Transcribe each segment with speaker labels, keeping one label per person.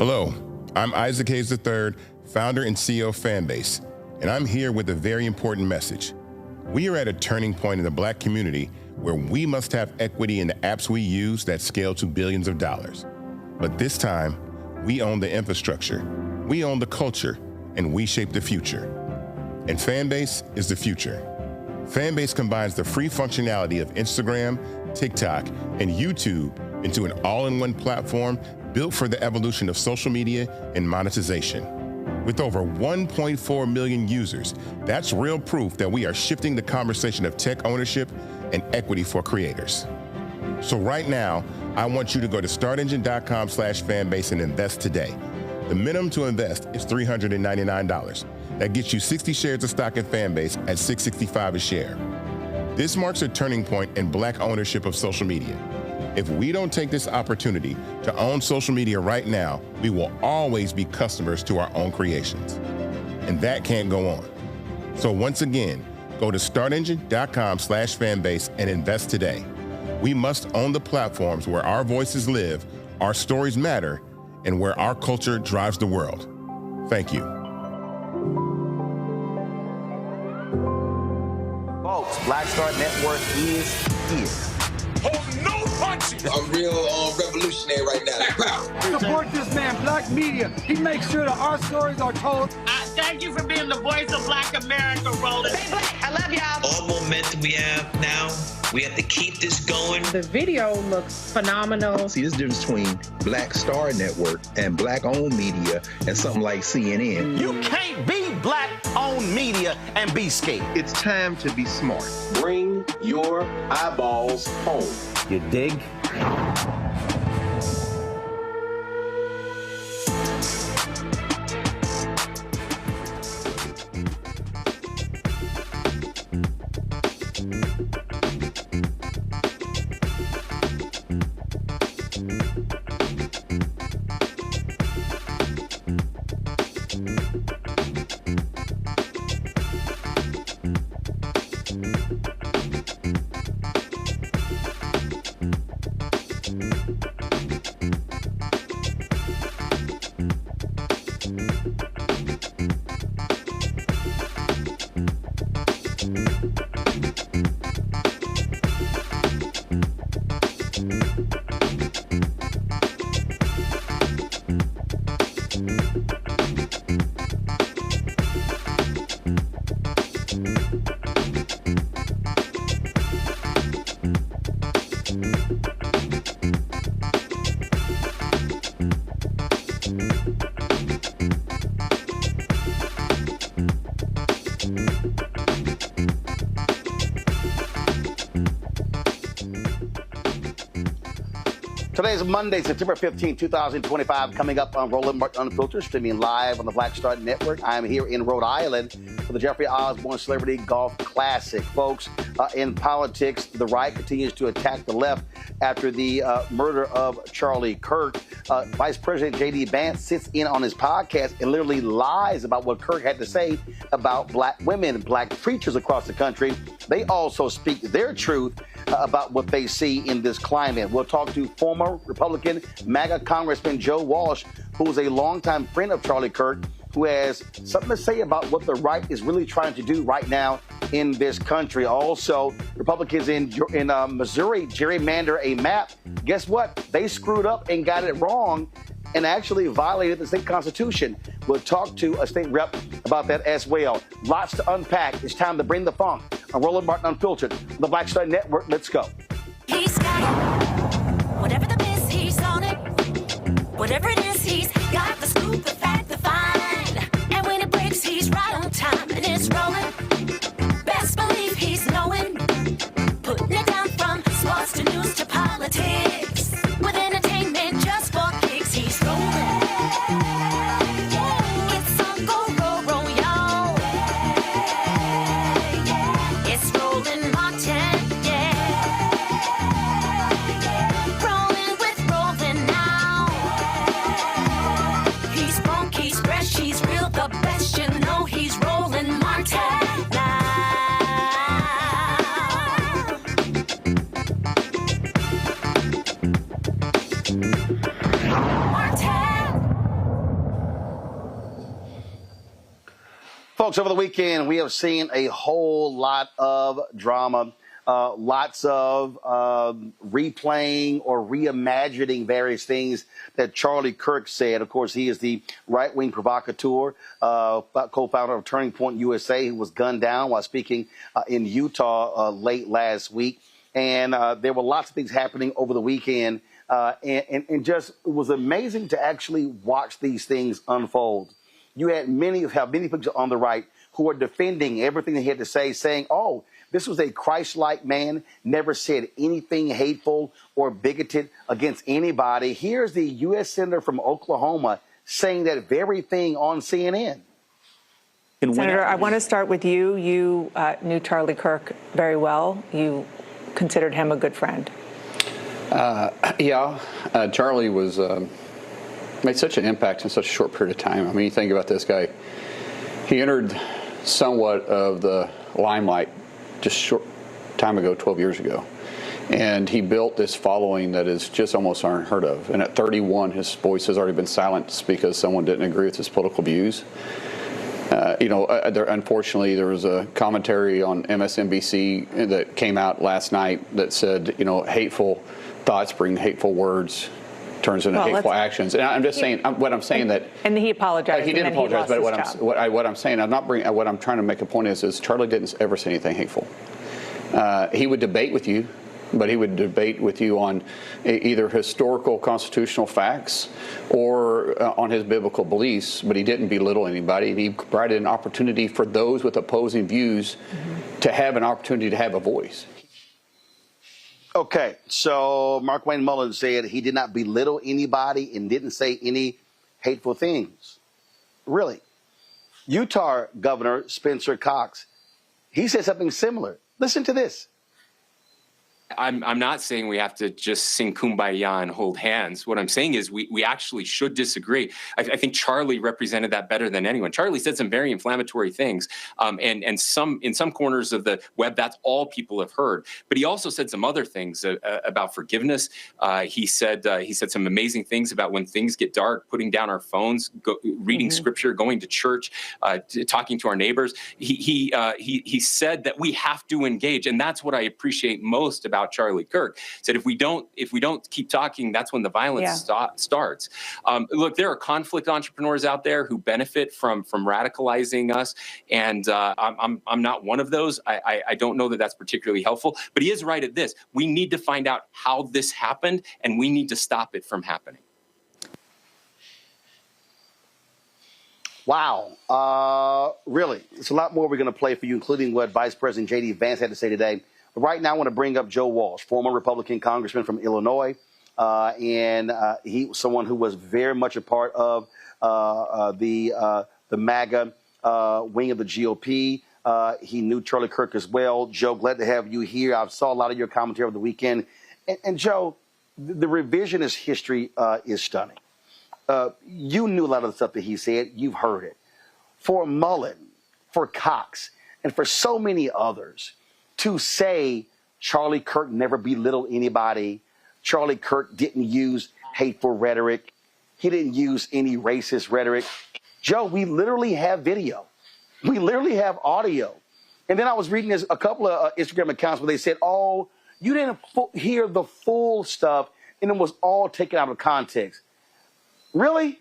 Speaker 1: Hello, I'm Isaac Hayes III, founder and CEO of Fanbase, and I'm here with a very important message. We are at a turning point in the Black community where we must have equity in the apps we use that scale to billions of dollars. But this time, we own the infrastructure, we own the culture, and we shape the future. And Fanbase is the future. Fanbase combines the free functionality of Instagram, TikTok, and YouTube into an all-in-one platform built for the evolution of social media and monetization. With over 1.4 million users, that's real proof that we are shifting the conversation of tech ownership and equity for creators. So right now, I want you to go to startengine.com/fanbase and invest today. The minimum to invest is $399. That gets you 60 shares of stock in Fanbase at $665 a share. This marks a turning point in Black ownership of social media. If we don't take this opportunity to own social media right now, we will always be customers to our own creations. And that can't go on. So once again, go to startengine.com/fanbase and invest today. We must own the platforms where our voices live, our stories matter, and where our culture drives the world. Thank you.
Speaker 2: Folks, Black Star Network is here.
Speaker 3: Hold no punches.
Speaker 4: I'm real revolutionary right now. Black power.
Speaker 5: Support this man, Black media. He makes sure that our stories are told.
Speaker 6: Thank you for being the voice of Black America, Roland.
Speaker 7: Stay black. I love y'all.
Speaker 8: All momentum we have now, we have to keep this going.
Speaker 9: The video looks phenomenal.
Speaker 10: See, this difference between Black Star Network and Black-owned media and something like CNN.
Speaker 2: You can't be Black-owned media and be scared.
Speaker 10: It's time to be smart.
Speaker 4: Bring your eyeballs home.
Speaker 2: You dig? Today is Monday, September 15, 2025, coming up on Roland Unfiltered, streaming live on the Black Star Network. I'm here in Rhode Island for the Jeffrey Osborne Celebrity Golf Classic. Folks, in politics, the right continues to attack the left after the murder of Charlie Kirk. Vice President J.D. Vance sits in on his podcast and literally lies about what Kirk had to say about Black women and Black preachers across the country. They also speak their truth about what they see in this climate. We'll talk to former Republican MAGA Congressman Joe Walsh, who is a longtime friend of Charlie Kirk, who has something to say about what the right is really trying to do right now in this country. Also, Republicans in Missouri gerrymander a map. Guess what? They screwed up and got it wrong and actually violated the state constitution. We'll talk to a state rep about that as well. Lots to unpack. It's time to bring the funk on Roland Martin Unfiltered, the Black Star Network. Let's go.
Speaker 11: He's got it. Whatever the miss, he's on it. Whatever it is, he's got the scoop, the fact, the find. And when it breaks, he's right on time and it's rolling. Best believe he's knowing. Putting it down from sports to news to politics. With entertainment just for kicks, he's rolling. It's on go, roll, roll, y'all. It's Roland Martin, yeah. Rolling with Roland now. He's funk, he's fresh, he's real, the best, you know he's Roland Martin now.
Speaker 2: Folks, over the weekend, we have seen a whole lot of drama, lots of replaying or reimagining various things that Charlie Kirk said. Of course, he is the right-wing provocateur, co-founder of Turning Point USA, who was gunned down while speaking in Utah late last week. And there were lots of things happening over the weekend, and just it was amazing to actually watch these things unfold. You had many people on the right who are defending everything he had to say, saying, oh, this was a Christ-like man, never said anything hateful or bigoted against anybody. Here's the U.S. Senator from Oklahoma saying that very thing on CNN.
Speaker 7: Senator, I want to start with you. You knew Charlie Kirk very well. You considered him a good friend.
Speaker 12: Charlie was made such an impact in such a short period of time. I mean, you think about this guy. He entered somewhat of the limelight just short time ago, 12 years ago. And he built this following that is just almost unheard of. And at 31, his voice has already been silenced because someone didn't agree with his political views. Unfortunately, there was a commentary on MSNBC that came out last night that said, hateful thoughts bring hateful words, turns into hateful actions. And I'm just saying,
Speaker 7: And he apologized.
Speaker 12: He did apologize, but what I'm saying, what I'm trying to make a point is Charlie didn't ever say anything hateful. He would debate with you, but he would debate with you on either historical constitutional facts or on his biblical beliefs, but he didn't belittle anybody. He provided an opportunity for those with opposing views to have an opportunity to have a voice.
Speaker 2: Okay, so Mark Wayne Mullin said he did not belittle anybody and didn't say any hateful things. Really? Utah Governor Spencer Cox, he said something similar. Listen to this.
Speaker 13: I'm not saying we have to just sing Kumbaya and hold hands. What I'm saying is we actually should disagree. I think Charlie represented that better than anyone. Charlie said some very inflammatory things, and in some corners of the web, that's all people have heard. But he also said some other things about forgiveness. He said some amazing things about when things get dark, putting down our phones, reading scripture, going to church, talking to our neighbors. He said that we have to engage, and that's what I appreciate most about Charlie Kirk. Said if we don't keep talking, that's when the violence starts. Look, there are conflict entrepreneurs out there who benefit from radicalizing us, and I'm not one of those. I don't know that that's particularly helpful, but he is right at this. We need to find out how this happened, and we need to stop it from happening.
Speaker 2: Wow. Really, it's a lot more we're going to play for you, including what Vice President J.D. Vance had to say today. But right now, I want to bring up Joe Walsh, former Republican congressman from Illinois, and he was someone who was very much a part of the MAGA wing of the GOP. He knew Charlie Kirk as well. Joe, glad to have you here. I saw a lot of your commentary over the weekend. And Joe, the revisionist history is stunning. You knew a lot of the stuff that he said. You've heard it. For Mullin, for Cox, and for so many others, to say Charlie Kirk never belittled anybody, Charlie Kirk didn't use hateful rhetoric, he didn't use any racist rhetoric. Joe, we literally have video. We literally have audio. And then I was reading a couple of Instagram accounts where they said, oh, you didn't hear the full stuff, and it was all taken out of context. Really?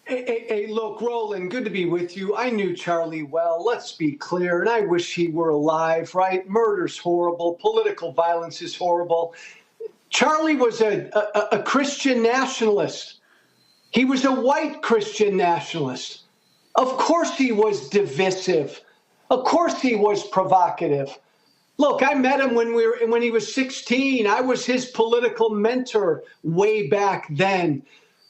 Speaker 5: Hey, look, Roland, good to be with you. I knew Charlie well. Let's be clear, and I wish he were alive, right? Murder's horrible. Political violence is horrible. Charlie was a Christian nationalist. He was a white Christian nationalist. Of course he was divisive. Of course he was provocative. Look, I met him when he was 16. I was his political mentor way back then.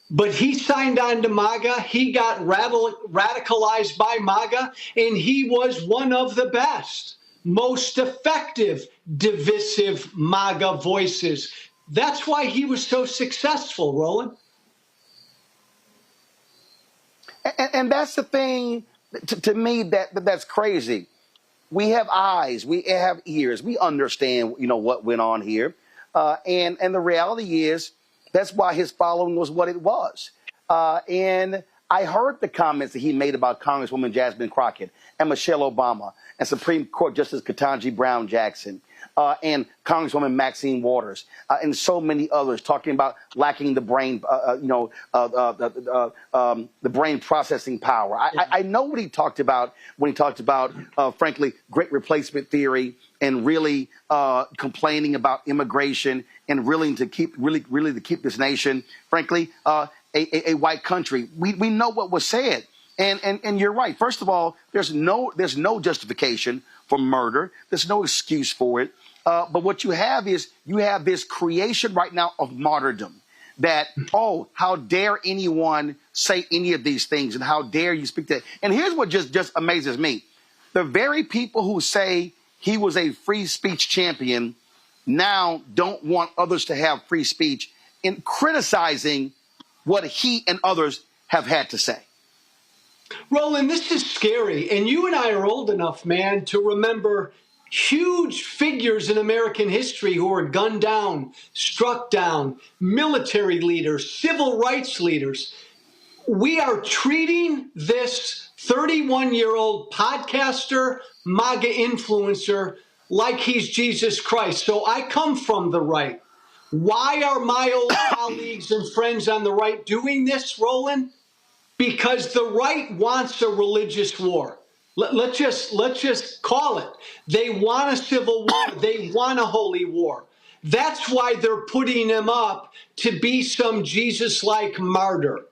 Speaker 5: But he signed on to MAGA. He got radicalized by MAGA, and he was one of the best, most effective, divisive MAGA voices. That's why he was so successful, Roland.
Speaker 2: And that's the thing, to me, that's crazy. We have eyes, we have ears, we understand, what went on here. And the reality is, that's why his following was what it was. And I heard the comments that he made about Congresswoman Jasmine Crockett and Michelle Obama and Supreme Court Justice Ketanji Brown Jackson and Congresswoman Maxine Waters and so many others, talking about lacking the brain, the brain processing power. I know what he talked about when he talked about, frankly, great replacement theory and really complaining about immigration and really to keep this nation, frankly, a white country. We know what was said, and you're right. First of all, there's no justification for murder. There's no excuse for it. But what you have is this creation right now of martyrdom. that, oh, how dare anyone say any of these things, and how dare you speak that. And here's what just amazes me. The very people who say he was a free speech champion now don't want others to have free speech in criticizing what he and others have had to say.
Speaker 5: Roland, this is scary. And you and I are old enough, man, to remember huge figures in American history who were gunned down, struck down, military leaders, civil rights leaders. We are treating this 31-year-old podcaster, MAGA influencer, like he's Jesus Christ. So I come from the right. Why are my old colleagues and friends on the right doing this, Roland? Because the right wants a religious war. Let's just call it. They want a civil war. They want a holy war. That's why they're putting him up to be some Jesus-like martyr.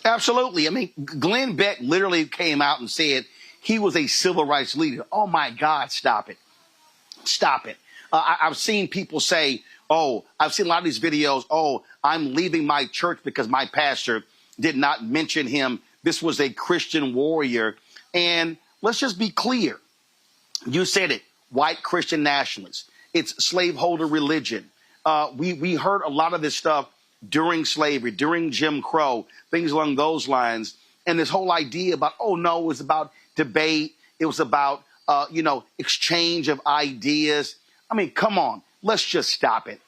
Speaker 2: Absolutely. I mean, Glenn Beck literally came out and said he was a civil rights leader. Oh, my God, stop it. Stop it. I've seen people say, oh, I've seen a lot of these videos, oh, I'm leaving my church because my pastor did not mention him. This was a Christian warrior. And let's just be clear. You said it, white Christian nationalists. It's slaveholder religion. We heard a lot of this stuff during slavery, during Jim Crow, things along those lines. And this whole idea about, oh, no, it was about debate. It was about, exchange of ideas. I mean, come on, let's just stop it.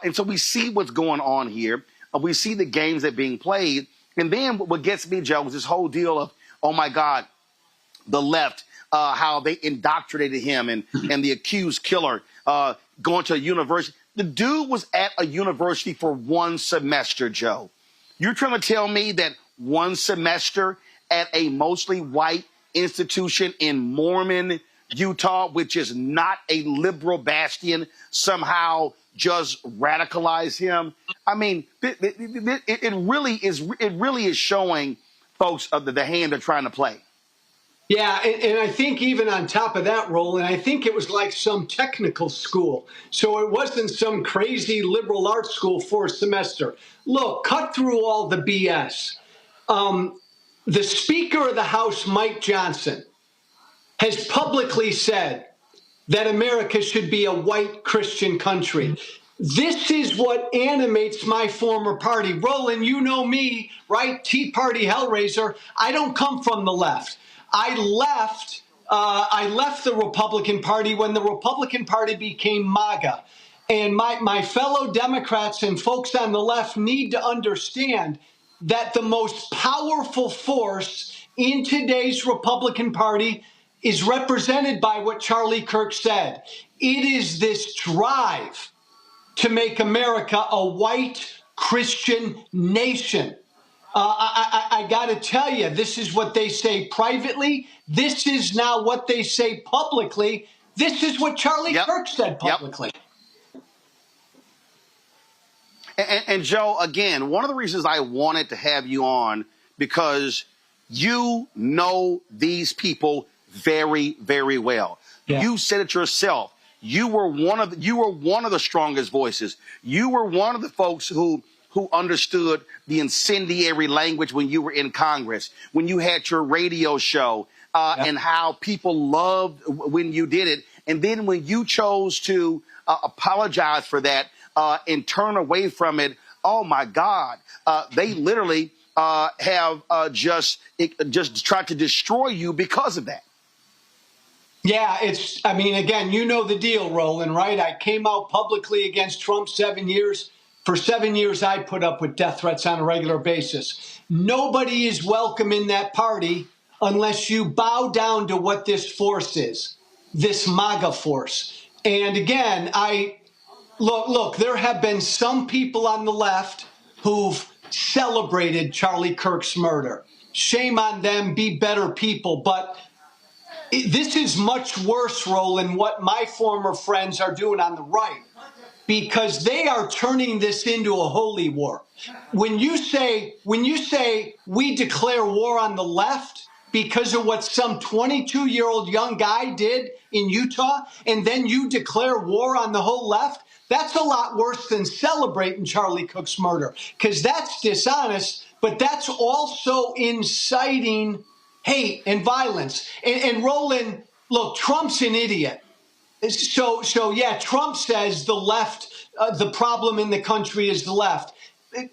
Speaker 2: And so we see what's going on here. We see the games that are being played. And then what gets me, Joe, is this whole deal of, oh, my God, the left, how they indoctrinated him and the accused killer going to a university. The dude was at a university for one semester, Joe. You're trying to tell me that one semester at a mostly white institution in Mormon, Utah, which is not a liberal bastion, somehow just radicalize him? I mean, it really is showing folks of the hand they're trying to play.
Speaker 5: Yeah, and I think even on top of that, Roland, I think it was like some technical school. So it wasn't some crazy liberal arts school for a semester. Look, cut through all the BS. The Speaker of the House, Mike Johnson, has publicly said that America should be a white Christian country. This is what animates my former party. Roland, you know me, right? Tea Party Hellraiser. I don't come from the left. I left the Republican Party when the Republican Party became MAGA. And my fellow Democrats and folks on the left need to understand that the most powerful force in today's Republican Party is represented by what Charlie Kirk said. It is this drive to make America a white Christian nation. I got to tell you, this is what they say privately. This is now what they say publicly. This is what Charlie Kirk said publicly.
Speaker 2: And Joe, again, one of the reasons I wanted to have you on, because you know these people very, very well. Yeah. You said it yourself. You were one of the strongest voices. You were one of the folks who understood the incendiary language when you were in Congress, when you had your radio show, and how people loved when you did it. And then when you chose to apologize for that and turn away from it, oh, my God, they literally have just tried to destroy you because of that.
Speaker 5: Yeah, again, you know the deal, Roland, right? I came out publicly against Trump 7 years. For 7 years, I put up with death threats on a regular basis. Nobody is welcome in that party unless you bow down to what this force is, this MAGA force. And again, look, there have been some people on the left who've celebrated Charlie Kirk's murder. Shame on them, be better people. But this is much worse, Roland, what my former friends are doing on the right, because they are turning this into a holy war. When you say we declare war on the left, because of what some 22-year-old young guy did in Utah, and then you declare war on the whole left, that's a lot worse than celebrating Charlie Kirk's murder, because that's dishonest, but that's also inciting hate and violence. And Roland, look, Trump's an idiot. So yeah, Trump says the left, the problem in the country is the left.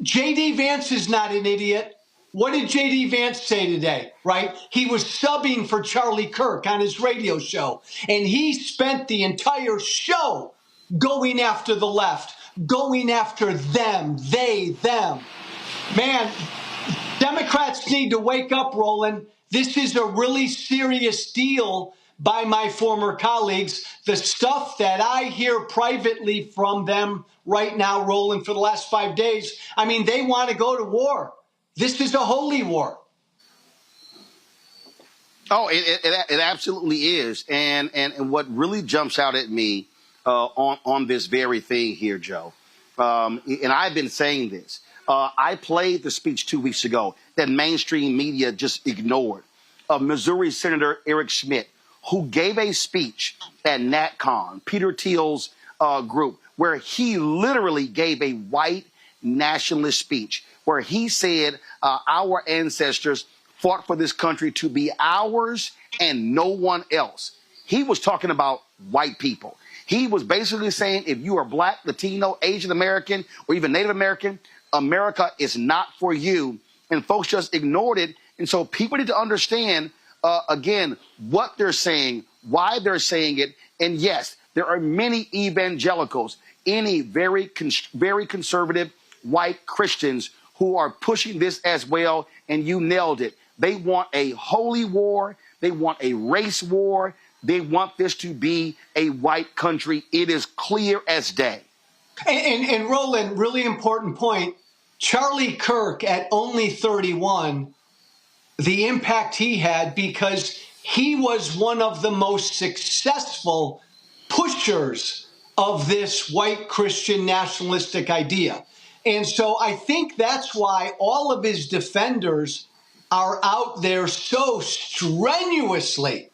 Speaker 5: J.D. Vance is not an idiot. What did J.D. Vance say today, right? He was subbing for Charlie Kirk on his radio show, and he spent the entire show going after the left, going after them, they, them. Man, Democrats need to wake up, Roland. This is a really serious deal by my former colleagues. The stuff that I hear privately from them right now, Roland, for the last 5 days, I mean, they want to go to war. This is a holy war.
Speaker 2: Oh, it absolutely is. And what really jumps out at me on this very thing here, Joe, and I've been saying this, I played the speech 2 weeks ago that mainstream media just ignored of Missouri Senator Eric Schmidt, who gave a speech at NatCon, Peter Thiel's group, where he literally gave a white nationalist speech, where he said our ancestors fought for this country to be ours and no one else. He was talking about white people. He was basically saying if you are Black, Latino, Asian American, or even Native American, America is not for you. And folks just ignored it. And so people need to understand, again, what they're saying, why they're saying it. And yes, there are many evangelicals, any very conservative white Christians who are pushing this as well. And you nailed it. They want a holy war. They want a race war. They want this to be a white country. It is clear as day.
Speaker 5: And Roland, really important point. Charlie Kirk at only 31, the impact he had because he was one of the most successful pushers of this white Christian nationalistic idea. And so I think that's why all of his defenders are out there so strenuously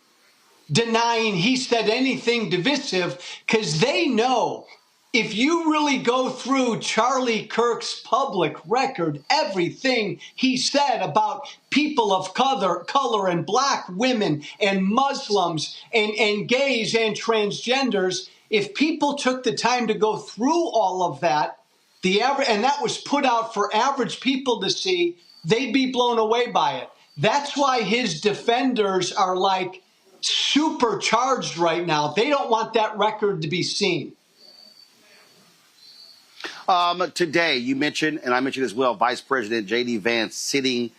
Speaker 5: denying he said anything divisive, because they know if you really go through Charlie Kirk's public record, everything he said about people of color and Black women and Muslims and gays and transgenders, if people took the time to go through all of that, and that was put out for average people to see, they'd be blown away by it. That's why his defenders are like supercharged right now. They don't want that record to be seen.
Speaker 2: Today, you mentioned, and I mentioned as well, Vice President J.D. Vance sitting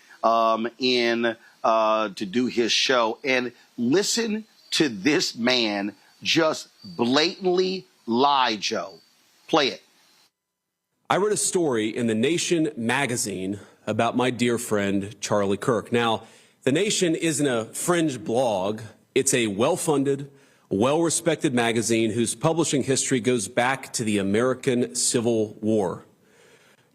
Speaker 2: in to do his show. And listen to this man just blatantly lie, Joe. Play it.
Speaker 14: I read a story in The Nation magazine about my dear friend Charlie Kirk. Now, The Nation isn't a fringe blog. It's a well-funded, well-respected magazine whose publishing history goes back to the American Civil War.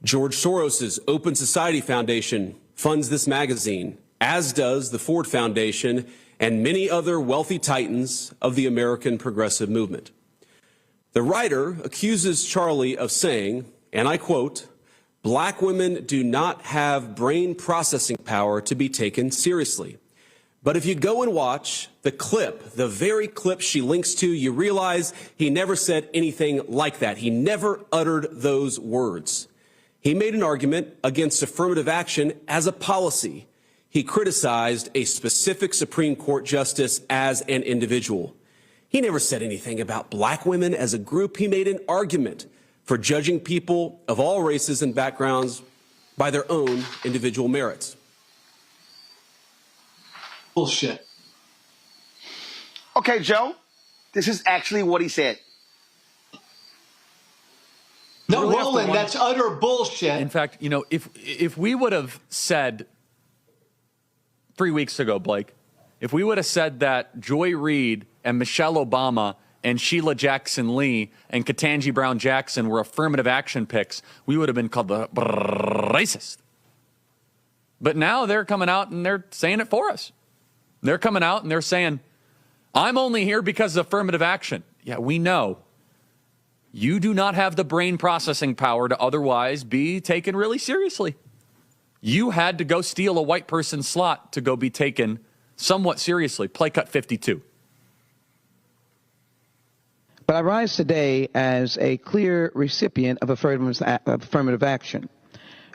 Speaker 14: George Soros's Open Society Foundation funds this magazine, as does the Ford Foundation and many other wealthy titans of the American progressive movement. The writer accuses Charlie of saying, and I quote, "Black women do not have brain processing power to be taken seriously." But if you go and watch the clip, the very clip she links to, you realize he never said anything like that. He never uttered those words. He made an argument against affirmative action as a policy. He criticized a specific Supreme Court justice as an individual. He never said anything about Black women as a group. He made an argument for judging people of all races and backgrounds by their own individual merits.
Speaker 5: Bullshit.
Speaker 2: Okay, Joe, this is actually what he said.
Speaker 5: No, Roland, that's utter bullshit.
Speaker 15: In fact, you know, if we would have said 3 weeks ago, Blake, if we would have said that Joy Reid and Michelle Obama and Sheila Jackson Lee and Ketanji Brown Jackson were affirmative action picks, we would have been called the racist. But now they're coming out and they're saying it for us. They're coming out and they're saying, I'm only here because of affirmative action. Yeah, we know. You do not have the brain processing power to otherwise be taken really seriously. You had to go steal a white person's slot to go be taken somewhat seriously. Play cut 52.
Speaker 16: But I rise today as a clear recipient of affirmative action,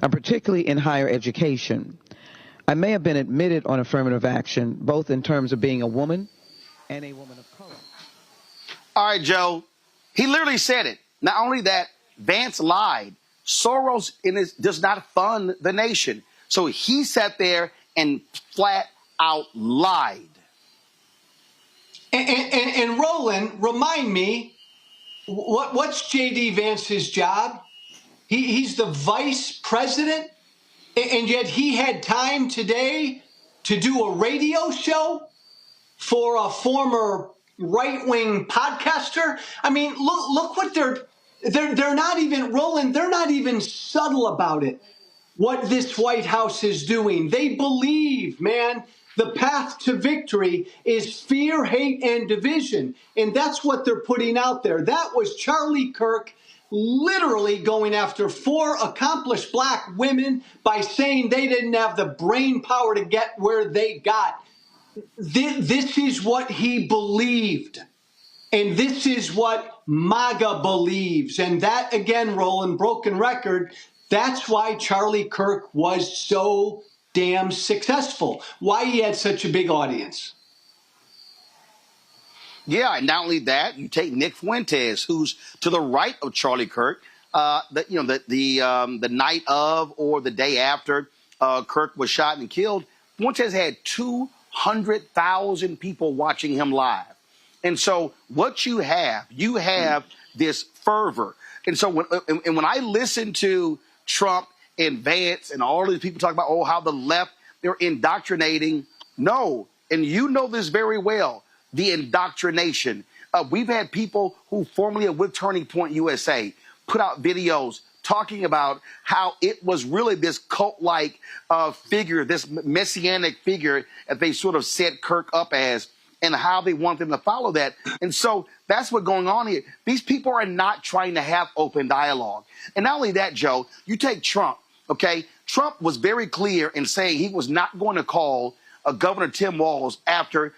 Speaker 16: particularly in higher education. I may have been admitted on affirmative action, both in terms of being a woman and a woman of color.
Speaker 2: All right, Joe. He literally said it. Not only that, Vance lied. Soros does not fund the nation. So he sat there and flat out lied.
Speaker 5: And Roland, remind me, what's J.D. Vance's job? He's the vice president, and yet he had time today to do a radio show for a former right-wing podcaster. I mean, look what they're not even, Roland, they're not even subtle about it, what this White House is doing. They believe, man, the path to victory is fear, hate, and division. And that's what they're putting out there. That was Charlie Kirk literally going after 4 accomplished black women by saying they didn't have the brain power to get where they got. This is what he believed. And this is what MAGA believes. And that, again, Roland, broken record, that's why Charlie Kirk was so damn successful, why he had such a big audience.
Speaker 2: Yeah, and not only that, you take Nick Fuentes, who's to the right of Charlie Kirk, the night of or the day after Kirk was shot and killed. Fuentes had 200,000 people watching him live. And so what you have this fervor. And so when I listen to Trump and Vance and all these people talk about, oh, how the left, they're indoctrinating. No, and you know this very well, the indoctrination. We've had people who formerly are with Turning Point USA put out videos talking about how it was really this cult-like figure, this messianic figure that they sort of set Kirk up as, and how they want them to follow that. And so that's what's going on here. These people are not trying to have open dialogue. And not only that, Joe, you take Trump, okay? Trump was very clear in saying he was not going to call Governor Tim Walz after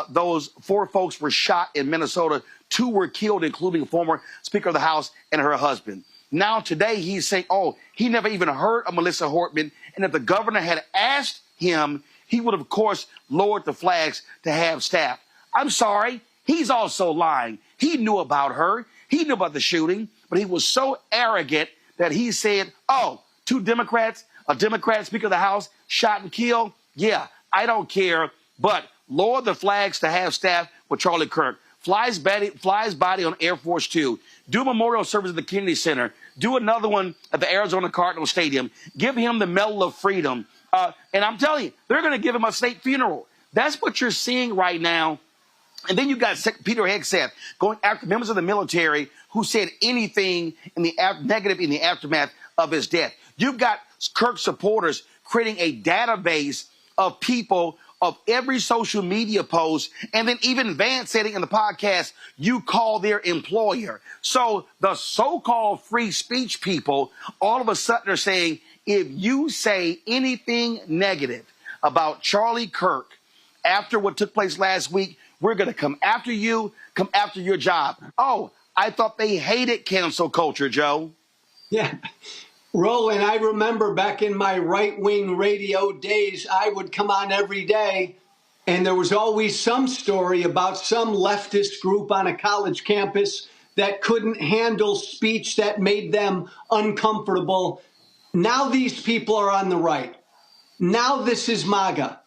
Speaker 2: those 4 folks were shot in Minnesota. 2 were killed, including former Speaker of the House and her husband. Now today he's saying, oh, he never even heard of Melissa Hortman. And if the governor had asked him, he would, of course, lowered the flags to have staff. I'm sorry. He's also lying. He knew about her. He knew about the shooting, but he was so arrogant that he said, oh, 2 Democrats, a Democrat Speaker of the House shot and killed. Yeah, I don't care, but lower the flags to have staff with Charlie Kirk. Flies body on Air Force 2. Do a memorial service at the Kennedy Center. Do another one at the Arizona Cardinal Stadium. Give him the Medal of Freedom. And I'm telling you, they're going to give him a state funeral. That's what you're seeing right now. And then you got Peter Hegseth going after members of the military who said anything in the negative in the aftermath of his death. You've got Kirk supporters creating a database of people of every social media post, and then even Vance said it in the podcast, you call their employer. So the so-called free speech people all of a sudden are saying, if you say anything negative about Charlie Kirk after what took place last week, we're going to come after you, come after your job. Oh, I thought they hated cancel culture, Joe.
Speaker 5: Yeah. Roland, I remember back in my right-wing radio days, I would come on every day, and there was always some story about some leftist group on a college campus that couldn't handle speech that made them uncomfortable. Now these people are on the right. Now this is MAGA.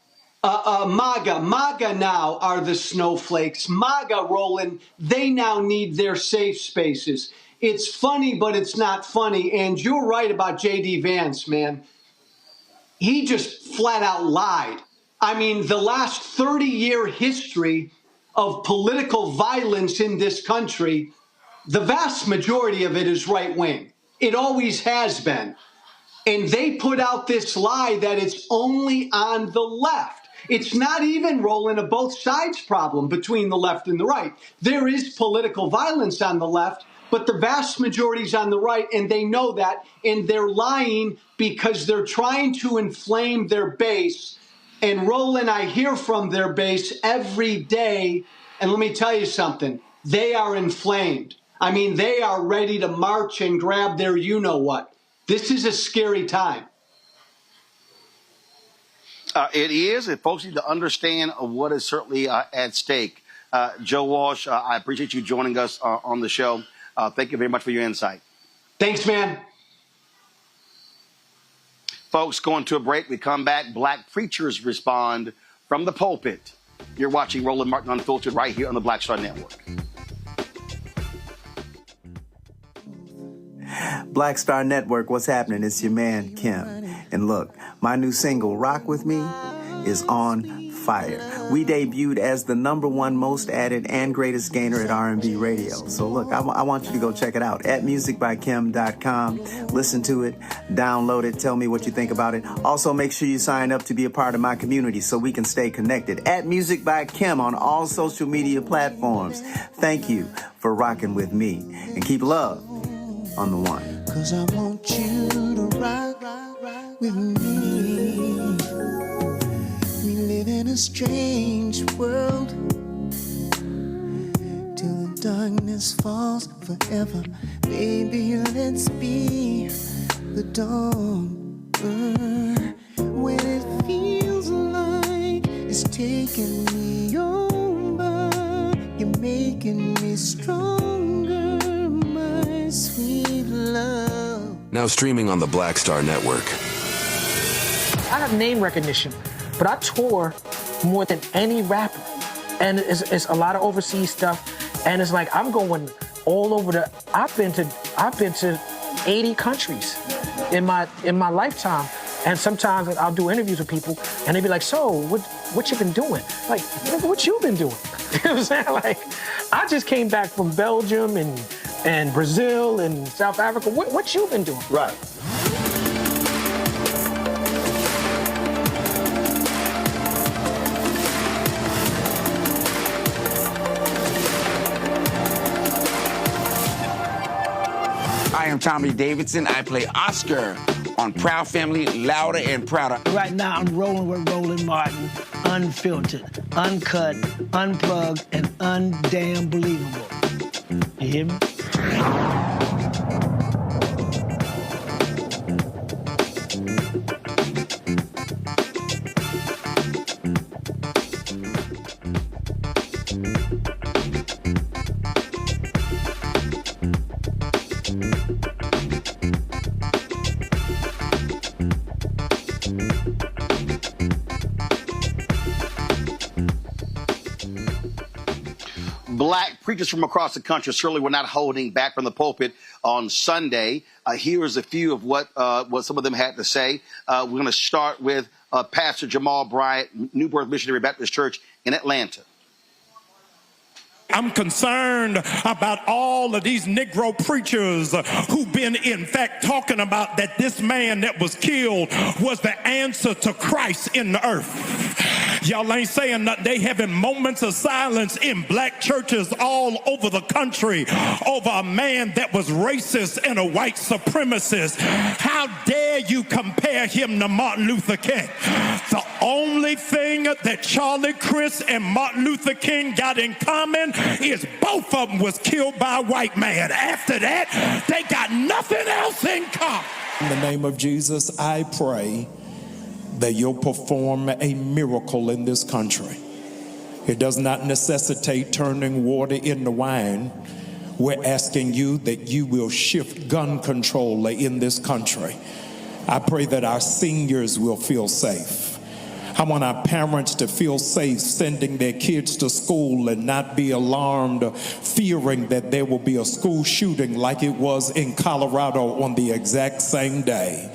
Speaker 5: MAGA now are the snowflakes. MAGA, Roland, they now need their safe spaces. It's funny, but it's not funny. And you're right about J.D. Vance, man. He just flat out lied. I mean, the last 30-year history of political violence in this country, the vast majority of it is right-wing. It always has been. And they put out this lie that it's only on the left. It's not even, Roland, a both sides problem between the left and the right. There is political violence on the left, but the vast majority is on the right, and they know that, and they're lying because they're trying to inflame their base. And Roland, I hear from their base every day, and let me tell you something, they are inflamed. I mean, they are ready to march and grab their you-know-what. This is a scary time.
Speaker 2: It is, and folks need to understand what is certainly at stake. Joe Walsh, I appreciate you joining us on the show. Thank you very much for your insight.
Speaker 5: Thanks, man.
Speaker 2: Folks, going to a break. We come back. Black preachers respond from the pulpit. You're watching Roland Martin Unfiltered right here on the Black Star Network.
Speaker 17: Black Star Network, what's happening? It's your man, Kim. And look, my new single, Rock With Me, is on fire. We debuted as the #1 most added and greatest gainer at R&B radio. So look, I want you to go check it out at musicbykim.com. Listen to it, download it, tell me what you think about it. Also, make sure you sign up to be a part of my community so we can stay connected. At Music by Kim on all social media platforms. Thank you for rocking with me. And keep love on the one.
Speaker 18: 'Cause I want you to rock with me. We live in a strange world till the darkness falls forever. Baby, let's be the dawn when it feels like it's taking me over. You're making me stronger, my sweet love.
Speaker 19: Now streaming on the Black Star Network.
Speaker 20: I have name recognition, but I tour more than any rapper. And it's a lot of overseas stuff. And it's like I'm going all over I've been to 80 countries in my lifetime. And sometimes I'll do interviews with people and they be like, so what you been doing? Like, what you been doing? You know what I'm saying? Like, I just came back from Belgium and Brazil and South Africa. What you been doing?
Speaker 2: Right.
Speaker 21: I am Tommy Davidson. I play Oscar on Proud Family, Louder and Prouder.
Speaker 22: Right now, I'm rolling with Roland Martin, unfiltered, uncut, unplugged, and undamn believable. You hear me?
Speaker 2: Black preachers from across the country certainly were not holding back from the pulpit on Sunday. Here's a few of what some of them had to say. We're going to start with Pastor Jamal Bryant, New Birth Missionary Baptist Church in Atlanta.
Speaker 3: I'm concerned about all of these Negro preachers who've been, in fact, talking about that this man that was killed was the answer to Christ in the earth. Y'all ain't saying nothing. They having moments of silence in black churches all over the country over a man that was racist and a white supremacist. How dare you compare him to Martin Luther King? The only thing that Charlie Chris and Martin Luther King got in common is both of them was killed by a white man. After that, they got nothing else in common.
Speaker 23: In the name of Jesus, I pray that you'll perform a miracle in this country. It does not necessitate turning water into wine. We're asking you that you will shift gun control in this country. I pray that our seniors will feel safe. I want our parents to feel safe sending their kids to school and not be alarmed, fearing that there will be a school shooting like it was in Colorado on the exact same day.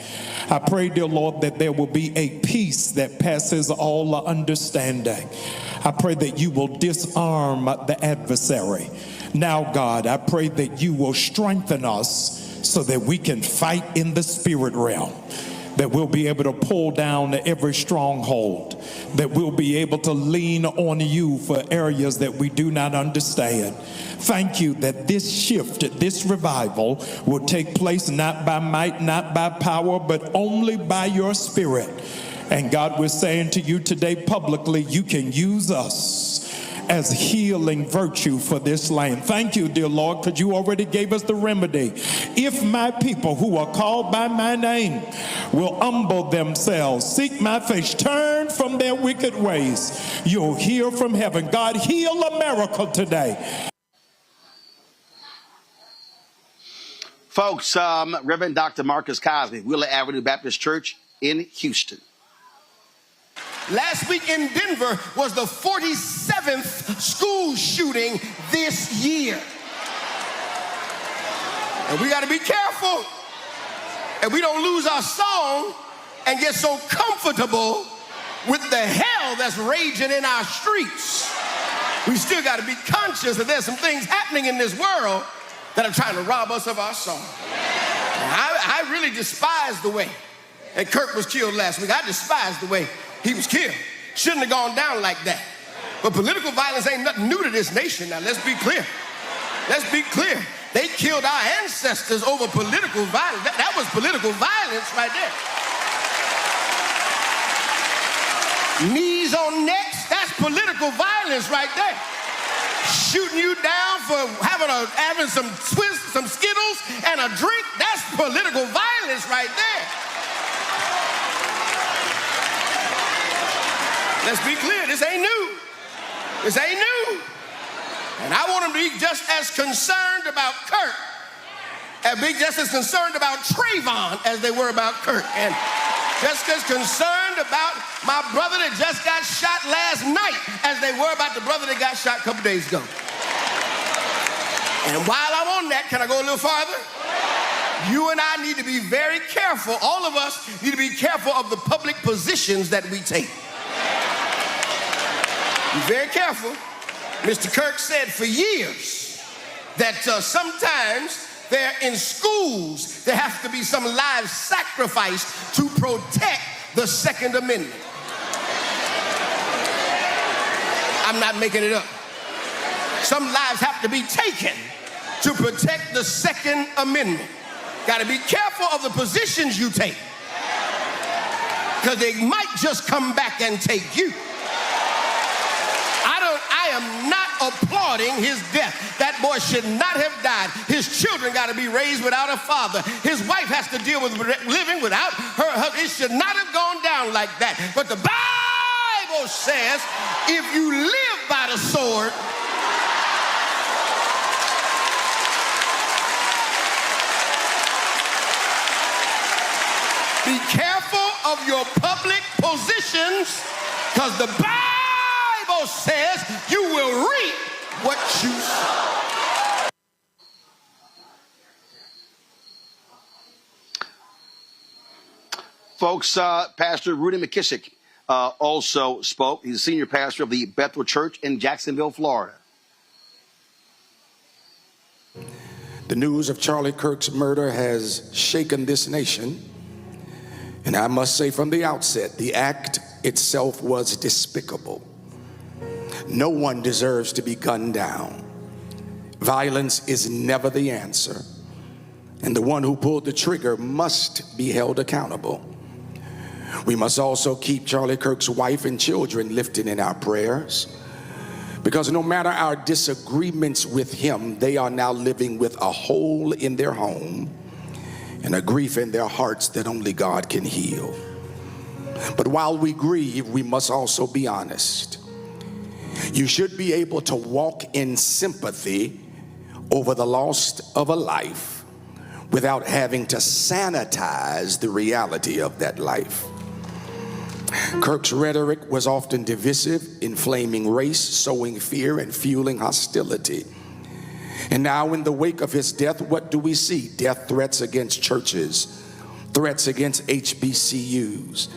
Speaker 23: I pray, dear Lord, that there will be a peace that passes all understanding. I pray that you will disarm the adversary. Now, God, I pray that you will strengthen us so that we can fight in the spirit realm. that we'll be able to pull down every stronghold, that we'll be able to lean on you for areas that we do not understand. Thank you that this shift, this revival will take place not by might, not by power, but only by your Spirit. And God, we're saying to you today publicly, you can use us as healing virtue for this land. Thank you, dear Lord, because you already gave us the remedy. If my people who are called by my name will humble themselves, seek my face, turn from their wicked ways, you'll hear from heaven. God, heal America today.
Speaker 2: Folks, Reverend Dr. Marcus Cosby, Wheeler Avenue Baptist Church in Houston.
Speaker 1: Last week in Denver was the 47th school shooting this year. And we got to be careful and we don't lose our song and get so comfortable with the hell that's raging in our streets. We still got to be conscious that there's some things happening in this world that are trying to rob us of our song. I really despise the way that Kirk was killed last week. I despise the way he was killed. Shouldn't have gone down like that. But political violence ain't nothing new to this nation. Now, let's be clear. Let's be clear. They killed our ancestors over political violence. That was political violence right there. Knees on necks, that's political violence right there. Shooting you down for having some Skittles and a drink, that's political violence right there. Let's be clear, this ain't new. This ain't new. And I want them to be just as concerned about Kirk and be just as concerned about Trayvon as they were about Kirk. And just as concerned about my brother that just got shot last night as they were about the brother that got shot a couple days ago. And while I'm on that, can I go a little farther? You and I need to be very careful. All of us need to be careful of the public positions that we take. Be very careful. Mr. Kirk said for years that sometimes there in schools there has to be some live sacrifice to protect the Second Amendment. I'm not making it up. Some lives have to be taken to protect the Second Amendment. Got to be careful of the positions you take, because they might just come back and take you. I am not applauding his death. That boy should not have died. His children got to be raised without a father. His wife has to deal with living without her husband. It should not have gone down like that. But the Bible says if you live by the sword, be careful of your public positions, because the Bible says you will reap what you sow.
Speaker 2: Folks, Pastor Rudy McKissick also spoke. He's a senior pastor of the Bethel Church in Jacksonville, Florida.
Speaker 6: The news of Charlie Kirk's murder has shaken this nation. And I must say from the outset, the act itself was despicable. No one deserves to be gunned down. Violence is never the answer, and the one who pulled the trigger must be held accountable. We must also keep Charlie Kirk's wife and children lifted in our prayers, because no matter our disagreements with him, they are now living with a hole in their home and a grief in their hearts that only God can heal. But while we grieve, we must also be honest. You should be able to walk in sympathy over the loss of a life without having to sanitize the reality of that life. Kirk's rhetoric was often divisive, inflaming race, sowing fear, and fueling hostility. And now in the wake of his death, what do we see? Death threats against churches, threats against HBCUs.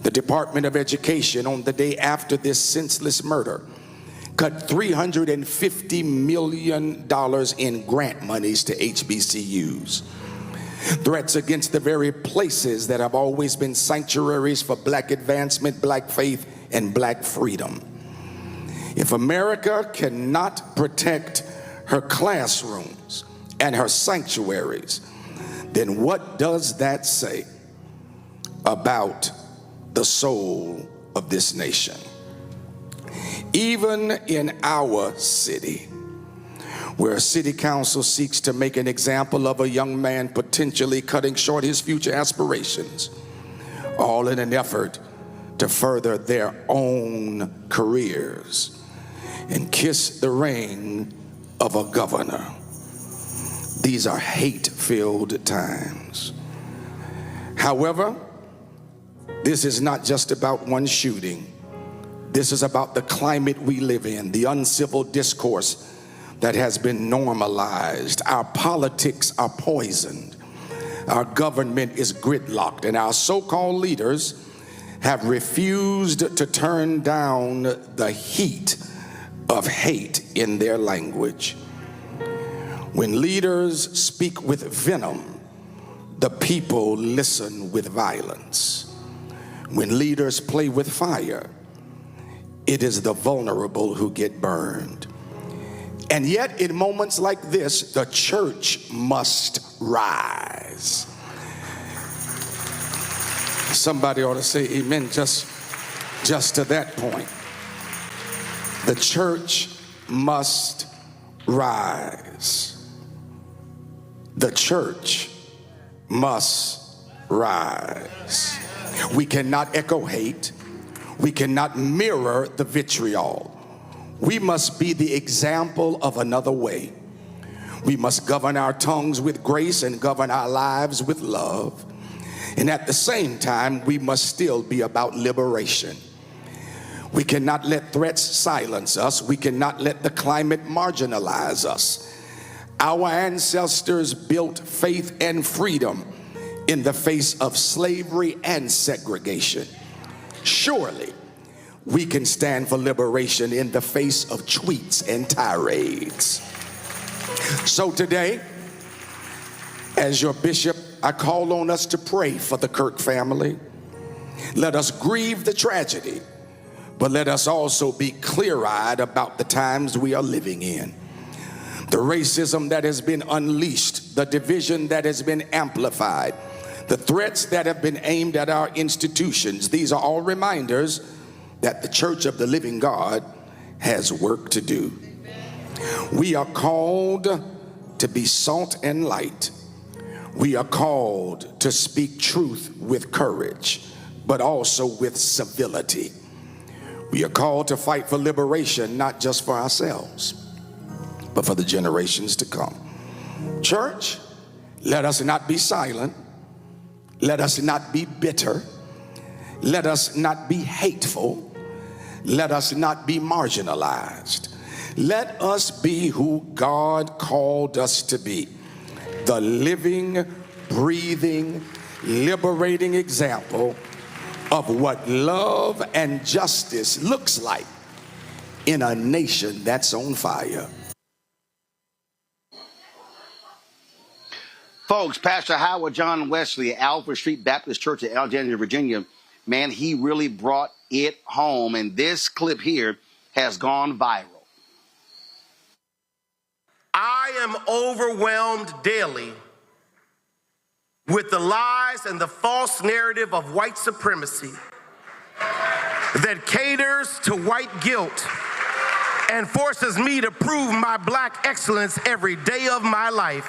Speaker 6: The Department of Education, on the day after this senseless murder, cut $350 million in grant monies to HBCUs. threats against the very places that have always been sanctuaries for black advancement, black faith, and black freedom. If America cannot protect her classrooms and her sanctuaries, then what does that say about the soul of this nation? Even in our city, where a city council seeks to make an example of a young man potentially cutting short his future aspirations, all in an effort to further their own careers and kiss the ring of a governor. These are hate-filled times. However, this is not just about one shooting. This is about the climate we live in, the uncivil discourse that has been normalized. Our politics are poisoned. Our government is gridlocked, and our so-called leaders have refused to turn down the heat of hate in their language. When leaders speak with venom, the people listen with violence. When leaders play with fire, it is the vulnerable who get burned. And yet, in moments like this, the church must rise. Somebody ought to say amen just to that point. The church must rise. The church must rise. We cannot echo hate. We cannot mirror the vitriol. We must be the example of another way. We must govern our tongues with grace and govern our lives with love. And at the same time, we must still be about liberation. We cannot let threats silence us. We cannot let the climate marginalize us. Our ancestors built faith and freedom in the face of slavery and segregation. Surely, we can stand for liberation in the face of tweets and tirades. So today, as your bishop, I call on us to pray for the Kirk family. Let us grieve the tragedy, but let us also be clear-eyed about the times we are living in. The racism that has been unleashed, the division that has been amplified, the threats that have been aimed at our institutions, these are all reminders that the Church of the Living God has work to do. We are called to be salt and light. We are called to speak truth with courage, but also with civility. We are called to fight for liberation, not just for ourselves, but for the generations to come. Church, let us not be silent. Let us not be bitter. Let us not be hateful. Let us not be marginalized. Let us be who God called us to be. The living, breathing, liberating example of what love and justice looks like in a nation that's on fire.
Speaker 2: Folks, Pastor Howard John Wesley, Alfred Street Baptist Church in Alexandria, Virginia, man, he really brought it home. And this clip here has gone viral.
Speaker 8: I am overwhelmed daily with the lies and the false narrative of white supremacy that caters to white guilt and forces me to prove my black excellence every day of my life.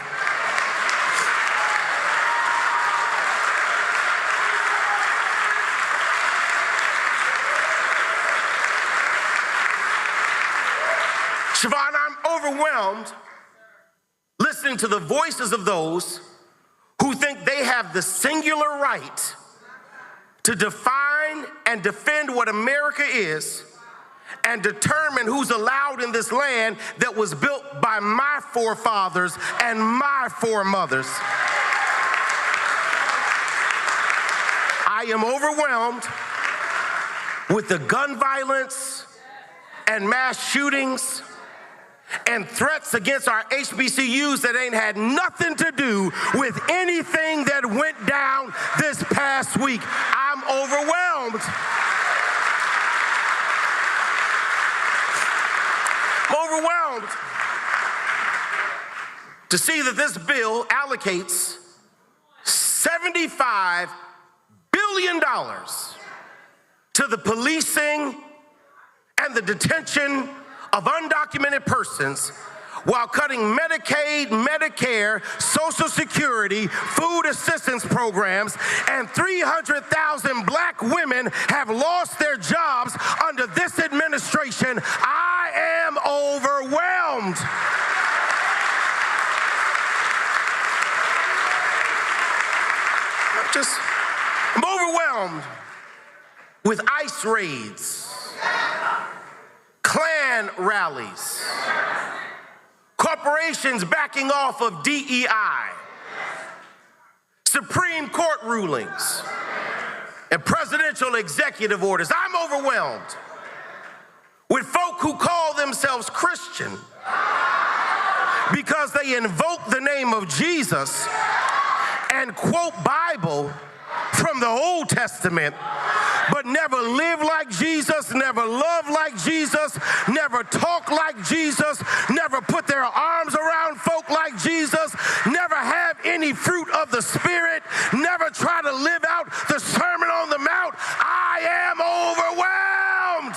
Speaker 8: Siobhan, I'm overwhelmed listening to the voices of those who think they have the singular right to define and defend what America is and determine who's allowed in this land that was built by my forefathers and my foremothers. I am overwhelmed with the gun violence and mass shootings and threats against our HBCUs that ain't had nothing to do with anything that went down this past week. I'm overwhelmed. I'm overwhelmed to see that this bill allocates $75 billion to the policing and the detention of undocumented persons while cutting Medicaid, Medicare, Social Security, food assistance programs, and 300,000 black women have lost their jobs under this administration. I am overwhelmed. I'm overwhelmed with ICE raids, Klan rallies, corporations backing off of DEI, Supreme Court rulings, and presidential executive orders. I'm overwhelmed with folk who call themselves Christian because they invoke the name of Jesus and quote Bible from the Old Testament, but never live like Jesus, never love like Jesus, never talk like Jesus, never put their arms around folk like Jesus, never have any fruit of the Spirit, never try to live out the Sermon on the Mount. I am overwhelmed.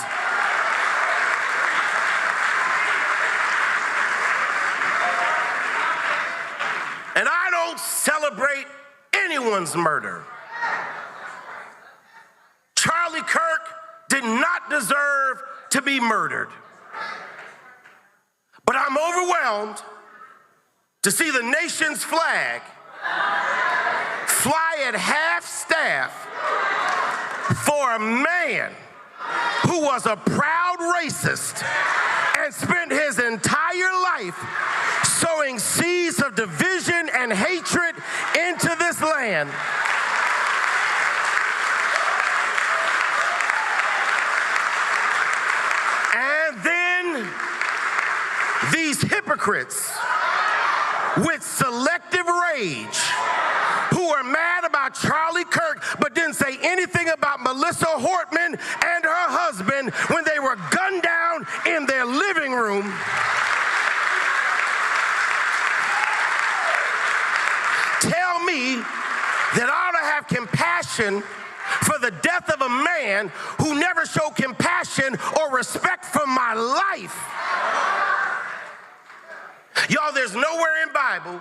Speaker 8: And I don't celebrate anyone's murder. Charlie Kirk did not deserve to be murdered. But I'm overwhelmed to see the nation's flag fly at half-staff for a man who was a proud racist and spent his entire life sowing seeds of division and hatred into this land. And then these hypocrites with selective rage who are mad about Charlie Kirk but didn't say anything about Melissa Hortman and her husband when they were gunned down in their living room. Tell me that I ought to have compassion for the death of a man who never showed compassion or respect for my life. Y'all, there's nowhere in Bible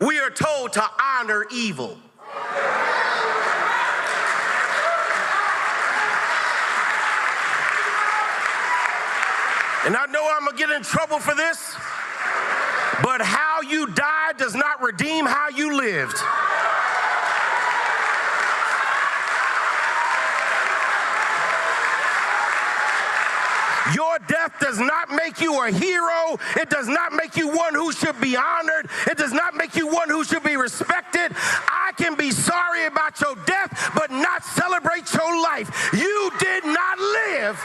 Speaker 8: we are told to honor evil. And I know I'm gonna get in trouble for this, but how you died does not redeem how you lived. Your death does not make you a hero. It does not make you one who should be honored. It does not make you one who should be respected. I can be sorry about your death, but not celebrate your life. You did not live.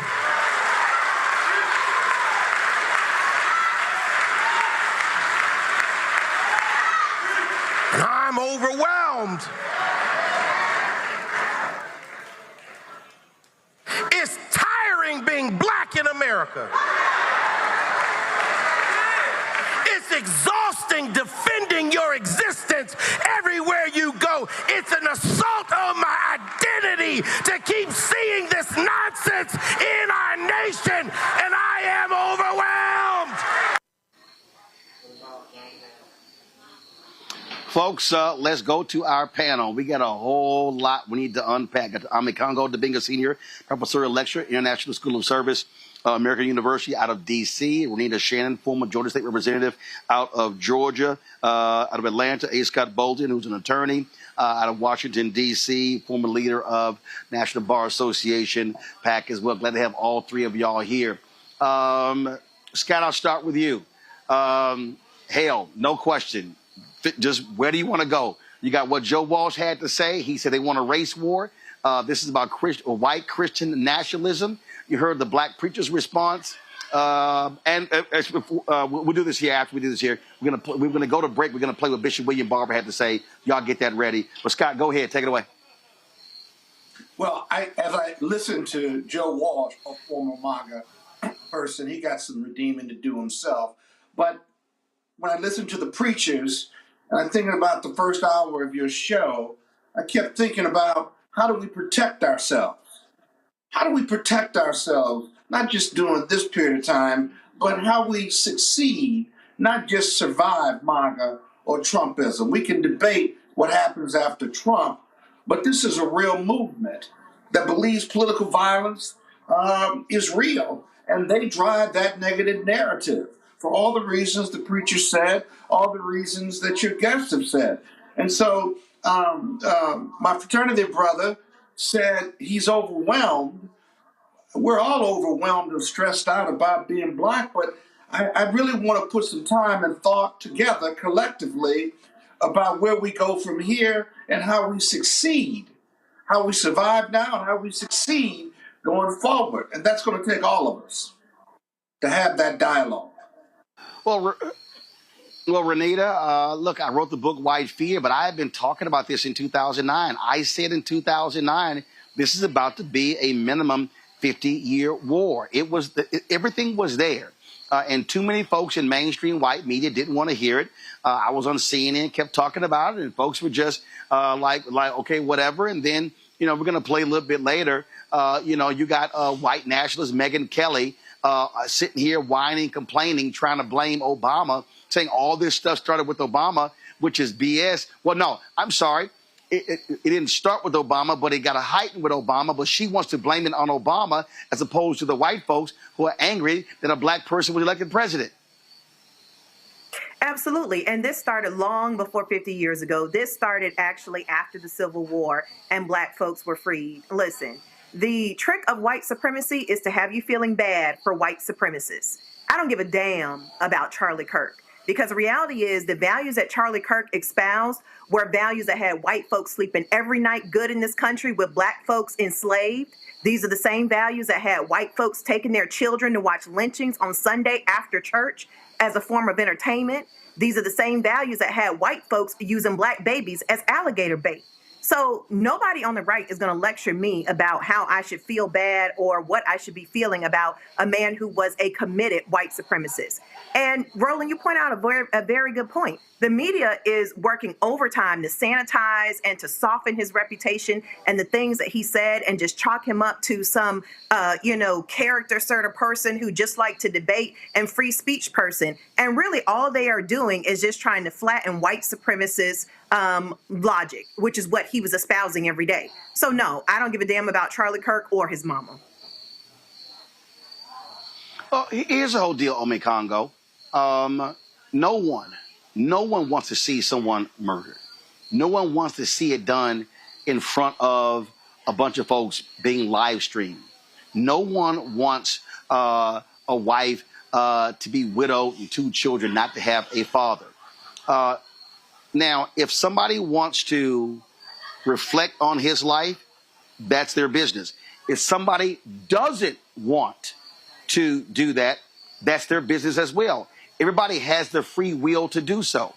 Speaker 8: And I'm overwhelmed. It's tiring being black in America. It's exhausting defending your existence everywhere you go. It's an assault on my identity to keep seeing this nonsense in our nation, and I am overwhelmed.
Speaker 2: Folks, let's go to our panel. We got a whole lot we need to unpack. I'm Congo Debinga Senior, professorial lecturer, International School of Service, American University out of D.C. Renita Shannon, former Georgia State Representative out of Georgia, out of Atlanta, A. Scott Bolton, who's an attorney out of Washington, D.C., former leader of National Bar Association, PAC as well. Glad to have all three of y'all here. Scott, I'll start with you. Hale, no question. Just where do you want to go? You got what Joe Walsh had to say. He said they want a race war. This is about white Christian nationalism. You heard the black preacher's response. We'll do this here after we do this here. We're gonna go to break. We're gonna play what Bishop William Barber had to say. Y'all get that ready. But Scott, go ahead, take it away.
Speaker 4: Well, as I listened to Joe Walsh, a former MAGA person, he got some redeeming to do himself. But when I listened to the preachers, and I'm thinking about the first hour of your show, I kept thinking about how do we protect ourselves? How do we protect ourselves, not just during this period of time, but how we succeed, not just survive MAGA or Trumpism. We can debate what happens after Trump, but this is a real movement that believes political violence is real, and they drive that negative narrative for all the reasons the preacher said, all the reasons that your guests have said. And so my fraternity brother said he's overwhelmed. We're all overwhelmed and stressed out about being black, but I really want to put some time and thought together collectively about where we go from here and how we succeed, how we survive now and how we succeed going forward. And that's going to take all of us to have that dialogue.
Speaker 2: Well, Renita, look, I wrote the book White Fear, but I have been talking about this in 2009. I said in 2009, this is about to be a minimum 50-year war. Everything was there. And too many folks in mainstream white media didn't want to hear it. I was on CNN, kept talking about it, and folks were just like, okay, whatever. And then, we're going to play a little bit later. You got white nationalist Megyn Kelly sitting here whining, complaining, trying to blame Obama, saying all this stuff started with Obama, which is BS. Well, no, I'm sorry. It didn't start with Obama, but it got a heighten with Obama. But she wants to blame it on Obama as opposed to the white folks who are angry that a black person was elected president.
Speaker 9: Absolutely. And this started long before 50 years ago. This started actually after the Civil War and black folks were freed. Listen, the trick of white supremacy is to have you feeling bad for white supremacists. I don't give a damn about Charlie Kirk. Because the reality is the values that Charlie Kirk espoused were values that had white folks sleeping every night good in this country with black folks enslaved. These are the same values that had white folks taking their children to watch lynchings on Sunday after church as a form of entertainment. These are the same values that had white folks using black babies as alligator bait. So nobody on the right is going to lecture me about how I should feel bad or what I should be feeling about a man who was a committed white supremacist. And Roland, you point out a very good point. The media is working overtime to sanitize and to soften his reputation and the things that he said and just chalk him up to some, character sort of person who just liked to debate and free speech person. And really all they are doing is just trying to flatten white supremacist logic, which is what he was espousing every day. So no, I don't give a damn about Charlie Kirk or his mama.
Speaker 2: Well, here's the whole deal, Ome Congo. No one wants to see someone murdered. No one wants to see it done in front of a bunch of folks being live streamed. No one wants a wife to be widowed and 2 children not to have a father. Now, if somebody wants to reflect on his life, that's their business. If somebody doesn't want to do that, that's their business as well. Everybody has the free will to do so.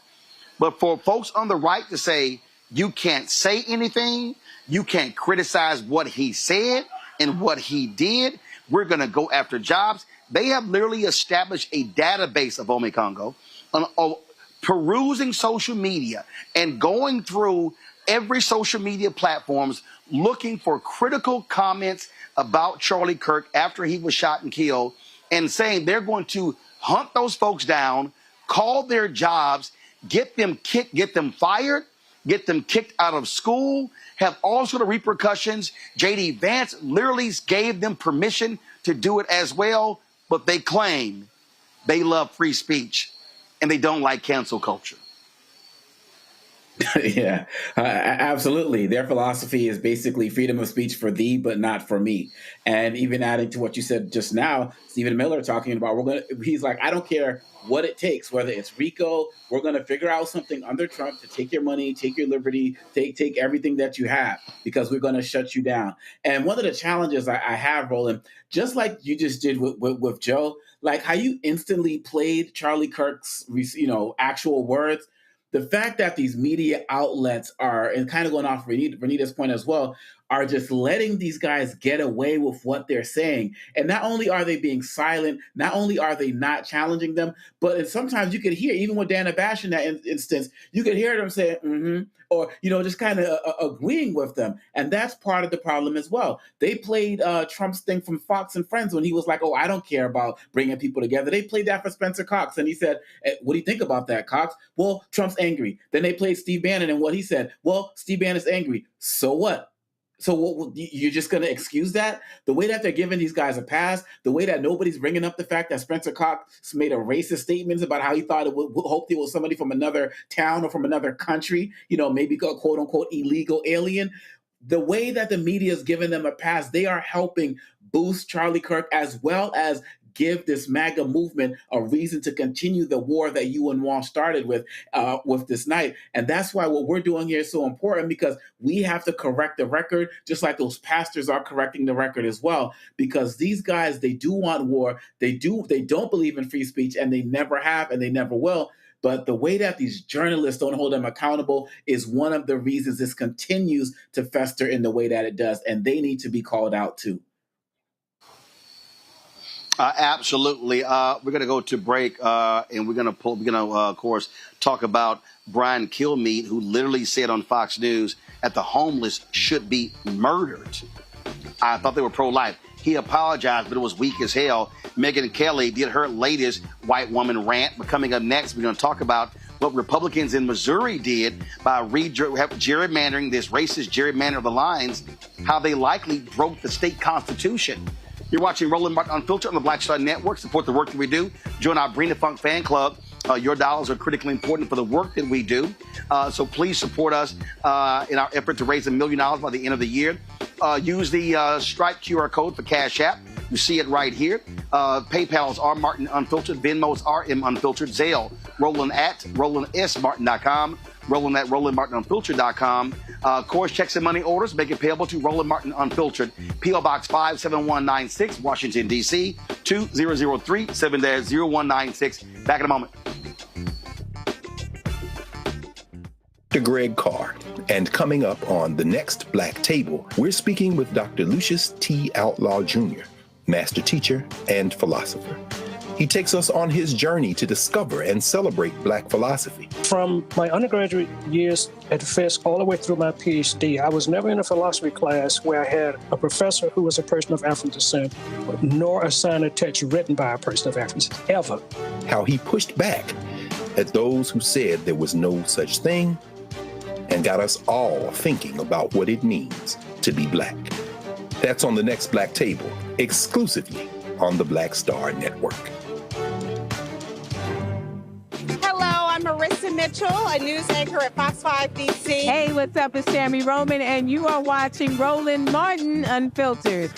Speaker 2: But for folks on the right to say, you can't say anything, you can't criticize what he said and what he did, we're going to go after jobs. They have literally established a database of Ome Congo on perusing social media and going through every social media platforms looking for critical comments about Charlie Kirk after he was shot and killed and saying they're going to hunt those folks down, call their jobs, get them kicked, get them fired, get them kicked out of school, have all sort of repercussions. J.D. Vance literally gave them permission to do it as well, but they claim they love free speech and they don't like cancel culture.
Speaker 10: Yeah, absolutely. Their philosophy is basically freedom of speech for thee, but not for me. And even adding to what you said just now, Stephen Miller talking about, he's like, I don't care what it takes, whether it's RICO, we're going to figure out something under Trump to take your money, take your liberty, take everything that you have, because we're going to shut you down. And one of the challenges I have, Roland, just like you just did with Joe, like how you instantly played Charlie Kirk's, actual words. The fact that these media outlets are, and kind of going off Renita's point as well, are just letting these guys get away with what they're saying. And not only are they being silent, not only are they not challenging them, but sometimes you could hear, even with Dana Bash in that instance, you could hear them say, or, just kind of agreeing with them. And that's part of the problem as well. They played Trump's thing from Fox and Friends when he was like, oh, I don't care about bringing people together. They played that for Spencer Cox. And he said, what do you think about that, Cox? Well, Trump's angry. Then they played Steve Bannon and what he said. Well, Steve Bannon's angry. So what? So what, you're just going to excuse that? The way that they're giving these guys a pass, the way that nobody's bringing up the fact that Spencer Cox made a racist statements about how he thought hoped it was somebody from another town or from another country, maybe a quote unquote illegal alien. The way that the media is giving them a pass, they are helping boost Charlie Kirk as well as give this MAGA movement a reason to continue the war that you and Walsh started with this night. And that's why what we're doing here is so important, because we have to correct the record, just like those pastors are correcting the record as well, because these guys, they do want war. They don't believe in free speech, and they never have, and they never will. But the way that these journalists don't hold them accountable is one of the reasons this continues to fester in the way that it does. And they need to be called out too.
Speaker 2: Absolutely. We're going to go to break, and we're going to, of course, talk about Brian Kilmeade, who literally said on Fox News that the homeless should be murdered. I thought they were pro-life. He apologized, but it was weak as hell. Megyn Kelly did her latest white woman rant. But coming up next, we're going to talk about what Republicans in Missouri did by gerrymandering, this racist gerrymander of the lines, how they likely broke the state constitution. You're watching Roland Martin Unfiltered on the Black Star Network. Support the work that we do. Join our Brina Funk fan club. Your dollars are critically important for the work that we do. So please support us in our effort to raise $1 million by the end of the year. Use the Stripe QR code for Cash App. You see it right here. PayPal's R Martin Unfiltered. Venmo's RM Unfiltered. Zelle, Roland at RolandSMartin.com. Roland at RolandMartinUnfiltered.com. Of course, checks and money orders make it payable to Roland Martin Unfiltered. P.O. Box 57196, Washington, D.C. 2003 7-0196. Back in a moment.
Speaker 7: Dr. Greg Carr. And coming up on The Next Black Table, we're speaking with Dr. Lucius T. Outlaw Jr., master teacher and philosopher. He takes us on his journey to discover and celebrate Black philosophy.
Speaker 11: From my undergraduate years at Fisk all the way through my PhD, I was never in a philosophy class where I had a professor who was a person of African descent, nor assigned a text written by a person of African descent, ever.
Speaker 7: How he pushed back at those who said there was no such thing and got us all thinking about what it means to be Black. That's on The Next Black Table, exclusively on the Black Star Network.
Speaker 12: I'm Marissa Mitchell, a news anchor at Fox 5 DC.
Speaker 24: Hey, what's up? It's Tammy Roman, and you are watching Roland Martin Unfiltered.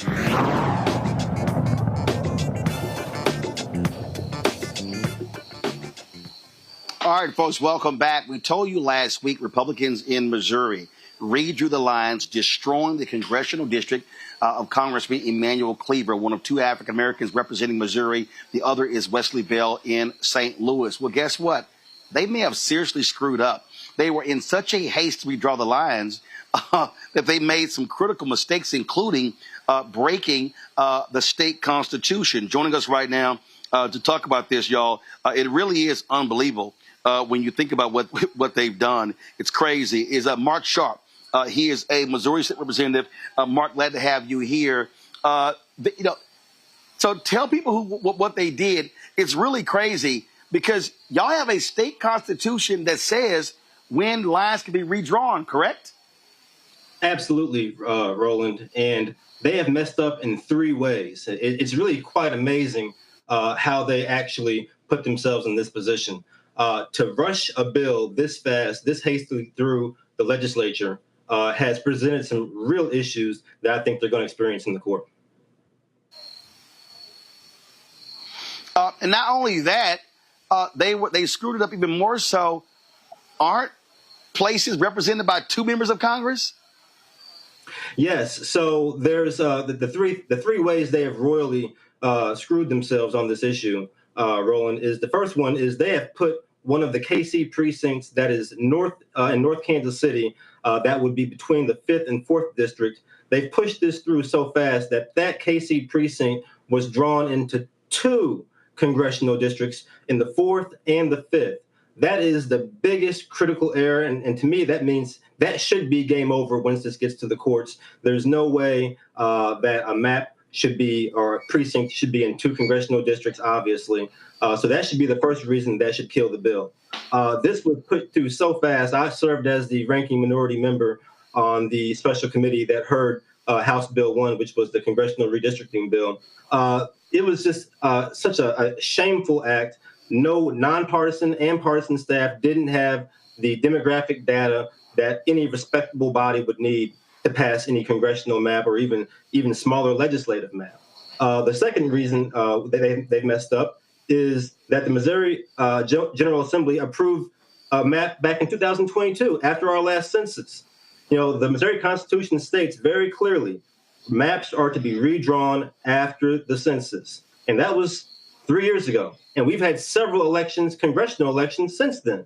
Speaker 2: All right, folks, welcome back. We told you last week Republicans in Missouri redrew the lines, destroying the congressional district of Congressman Emanuel Cleaver, one of two African Americans representing Missouri. The other is Wesley Bell in St. Louis. Well, guess what? They may have seriously screwed up. They were in such a haste to redraw the lines that they made some critical mistakes, including breaking the state constitution. Joining us right now to talk about this, y'all, it really is unbelievable when you think about what they've done. It's crazy. Is Mark Sharp. He is a Missouri State Representative. Mark, glad to have you here. So tell people what they did. It's really crazy, because y'all have a state constitution that says when lines can be redrawn, correct?
Speaker 25: Absolutely, Roland. And they have messed up in three ways. It's really quite amazing how they actually put themselves in this position. To rush a bill this fast, this hastily through the legislature has presented some real issues that I think they're going to experience in the court.
Speaker 2: And not only that, they screwed it up even more so. Aren't places represented by two members of Congress?
Speaker 25: Yes. So there's the three ways they have royally screwed themselves on this issue, Roland, is the first one is they have put one of the KC precincts that is in North Kansas City, that would be between the 5th and 4th district. They've pushed this through so fast that KC precinct was drawn into 2 congressional districts in the 4th and the 5th. That is the biggest critical error, and to me, that means that should be game over once this gets to the courts. There's no way that a map should be, or a precinct should be in 2 congressional districts, obviously. So that should be the first reason that should kill the bill. This was put through so fast. I served as the ranking minority member on the special committee that heard House Bill 1, which was the congressional redistricting bill. It was just such a shameful act. No nonpartisan and partisan staff didn't have the demographic data that any respectable body would need to pass any congressional map or even smaller legislative map. The second reason that they've messed up is that the Missouri General Assembly approved a map back in 2022 after our last census. You know, the Missouri Constitution states very clearly maps are to be redrawn after the census. And that was 3 years ago. And we've had several elections, congressional elections, since then.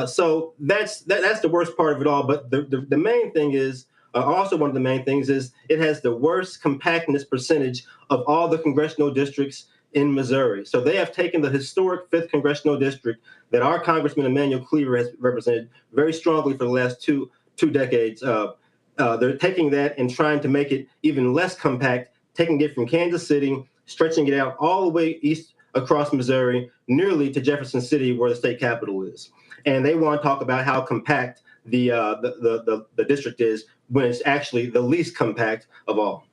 Speaker 25: So that's the worst part of it all. But the main thing is, also one of the main things is it has the worst compactness percentage of all the congressional districts in Missouri. So they have taken the historic 5th congressional district that our Congressman Emanuel Cleaver has represented very strongly for the last two decades. They're taking that and trying to make it even less compact, taking it from Kansas City, stretching it out all the way east across Missouri, nearly to Jefferson City, where the state capital is. And they want to talk about how compact the district is when it's actually the least compact of all.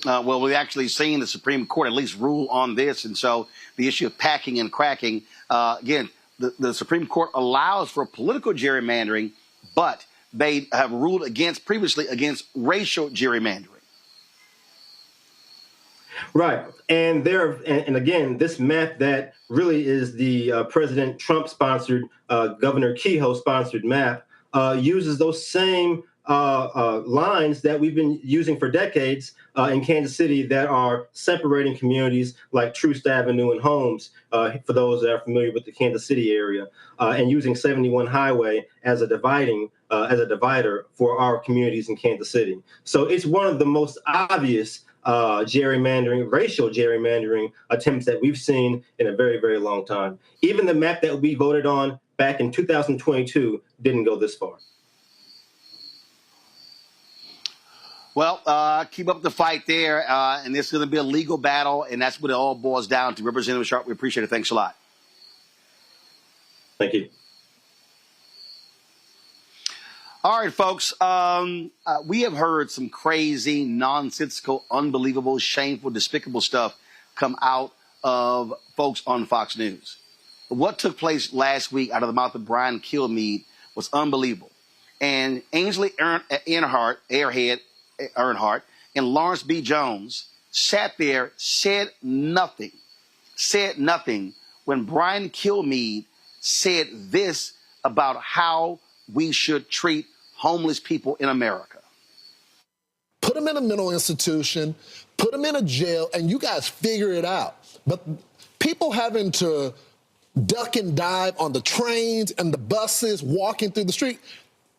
Speaker 2: Well, we've actually seen the Supreme Court at least rule on this. And so the issue of packing and cracking, again, the Supreme Court allows for political gerrymandering, but they have ruled previously against racial gerrymandering.
Speaker 25: Right. And again, this map that really is the President Trump-sponsored, Governor Kehoe-sponsored map uses those same lines that we've been using for decades in Kansas City that are separating communities like Troost Avenue and Holmes, for those that are familiar with the Kansas City area, and using 71 Highway as a divider for our communities in Kansas City. So it's one of the most obvious racial gerrymandering attempts that we've seen in a very, very long time. Even the map that we voted on back in 2022 didn't go this far.
Speaker 2: Well, keep up the fight there, and this is going to be a legal battle, and that's what it all boils down to. Representative Sharp, we appreciate it. Thanks a lot.
Speaker 25: Thank you.
Speaker 2: All right, folks, we have heard some crazy, nonsensical, unbelievable, shameful, despicable stuff come out of folks on Fox News. What took place last week out of the mouth of Brian Kilmeade was unbelievable. And Ainsley Earnhardt, and Lawrence B. Jones sat there, said nothing when Brian Kilmeade said this about how we should treat homeless people in America.
Speaker 5: Put them in a mental institution, put them in a jail, and you guys figure it out. But people having to duck and dive on the trains and the buses, walking through the street,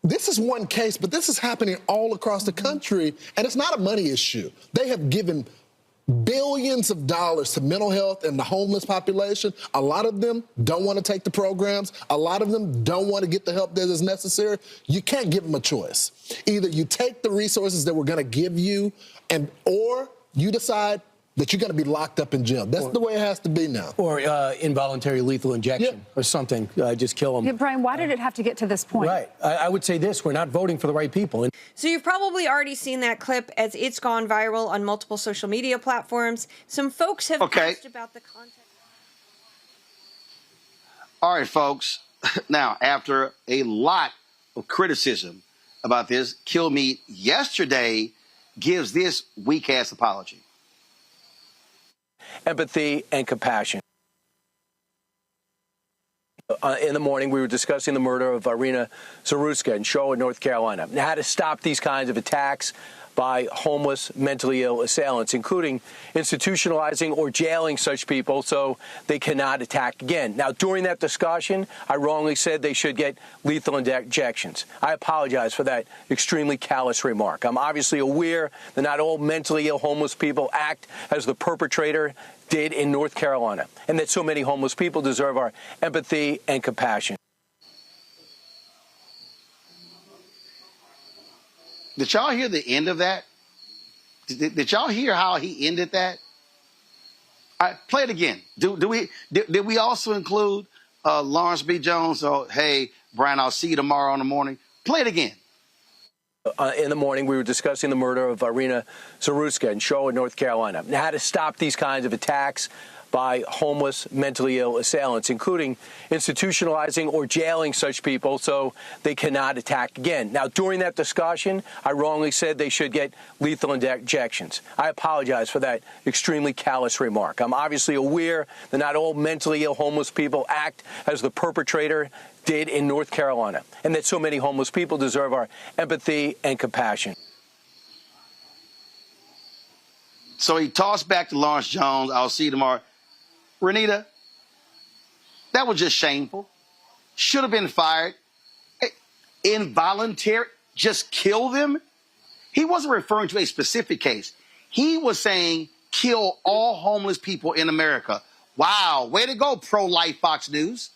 Speaker 5: this is one case, but this is happening all across the country, and it's not a money issue. They have given billions of dollars to mental health and the homeless population. A lot of them don't want to take the programs. A lot of them don't want to get the help that is necessary. You can't give them a choice. Either you take the resources that we're going to give you, or you decide that you're going to be locked up in jail. That's the way it has to be now.
Speaker 13: Or involuntary lethal injection or something. Just kill them.
Speaker 14: Yeah, Brian, why did it have to get to this point?
Speaker 13: Right. I would say this. We're not voting for the right people.
Speaker 15: So you've probably already seen that clip as it's gone viral on multiple social media platforms. Some folks have asked about the context.
Speaker 2: All right, folks. Now, after a lot of criticism about this, Kilmeade yesterday gives this weak-ass apology.
Speaker 13: Empathy and compassion. In the morning, we were discussing the murder of Irina Zaruska in Charlotte, North Carolina, and how to stop these kinds of attacks by homeless, mentally ill assailants, including institutionalizing or jailing such people so they cannot attack again. Now, during that discussion, I wrongly said they should get lethal injections. I apologize for that extremely callous remark. I'm obviously aware that not all mentally ill homeless people act as the perpetrator did in North Carolina, and that so many homeless people deserve our empathy and compassion.
Speaker 2: Did y'all hear the end of that? Did y'all hear how he ended that? All right, play it again. Did we also include Lawrence B. Jones? So, hey, Brian, I'll see you tomorrow in the morning. Play it again.
Speaker 13: In the morning, we were discussing the murder of Irina Zaruska in Charlotte, North Carolina, and how to stop these kinds of attacks by homeless, mentally ill assailants, including institutionalizing or jailing such people so they cannot attack again. Now, during that discussion, I wrongly said they should get lethal injections. I apologize for that extremely callous remark. I'm obviously aware that not all mentally ill homeless people act as the perpetrator did in North Carolina, and that so many homeless people deserve our empathy and compassion.
Speaker 2: So he tossed back to Lawrence Jones, I'll see you tomorrow. Renita, that was just shameful. Should have been fired. Involuntary, just kill them? He wasn't referring to a specific case. He was saying kill all homeless people in America. Wow, way to go, pro-life Fox News.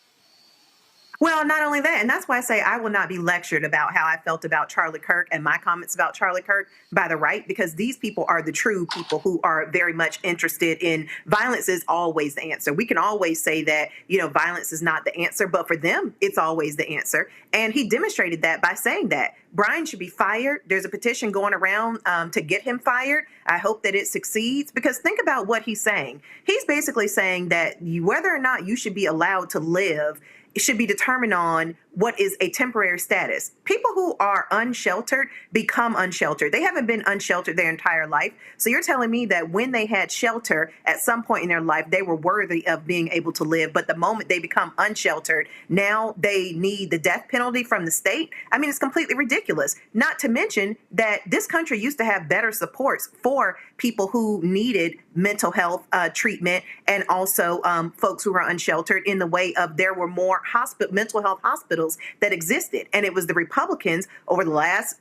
Speaker 9: Well, not only that, and that's why I say I will not be lectured about how I felt about Charlie Kirk and my comments about Charlie Kirk by the right, because these people are the true people who are very much interested in violence is always the answer. We can always say that, violence is not the answer, but for them, it's always the answer. And he demonstrated that by saying that. Brian should be fired. There's a petition going around to get him fired. I hope that it succeeds, because think about what he's saying. He's basically saying that whether or not you should be allowed to live, it should be determined on what is a temporary status. People who are unsheltered become unsheltered. They haven't been unsheltered their entire life. So you're telling me that when they had shelter at some point in their life, they were worthy of being able to live. But the moment they become unsheltered, now they need the death penalty from the state. I mean, it's completely ridiculous. Not to mention that this country used to have better supports for people who needed mental health treatment, and also folks who are unsheltered, in the way of there were more mental health hospitals that existed. And it was the Republicans over the last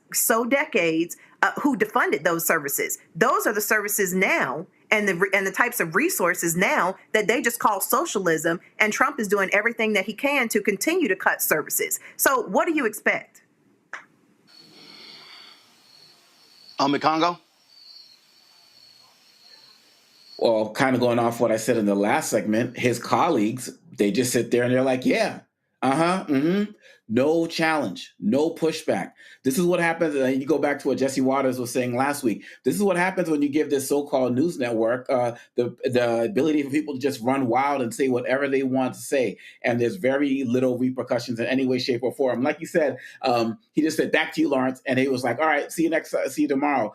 Speaker 9: decades who defunded those services. Those are the services now and the types of resources now that they just call socialism. And Trump is doing everything that he can to continue to cut services. So what do you expect?
Speaker 2: Congo?
Speaker 10: Well, kind of going off what I said in the last segment, his colleagues, they just sit there and they're like, yeah, no challenge, no pushback. This is what happens. And you go back to what Jesse Waters was saying last week. This is what happens when you give this so-called news network the ability for people to just run wild and say whatever they want to say. And there's very little repercussions in any way, shape, or form. Like you said, he just said, back to you, Lawrence. And he was like, all right, see you tomorrow.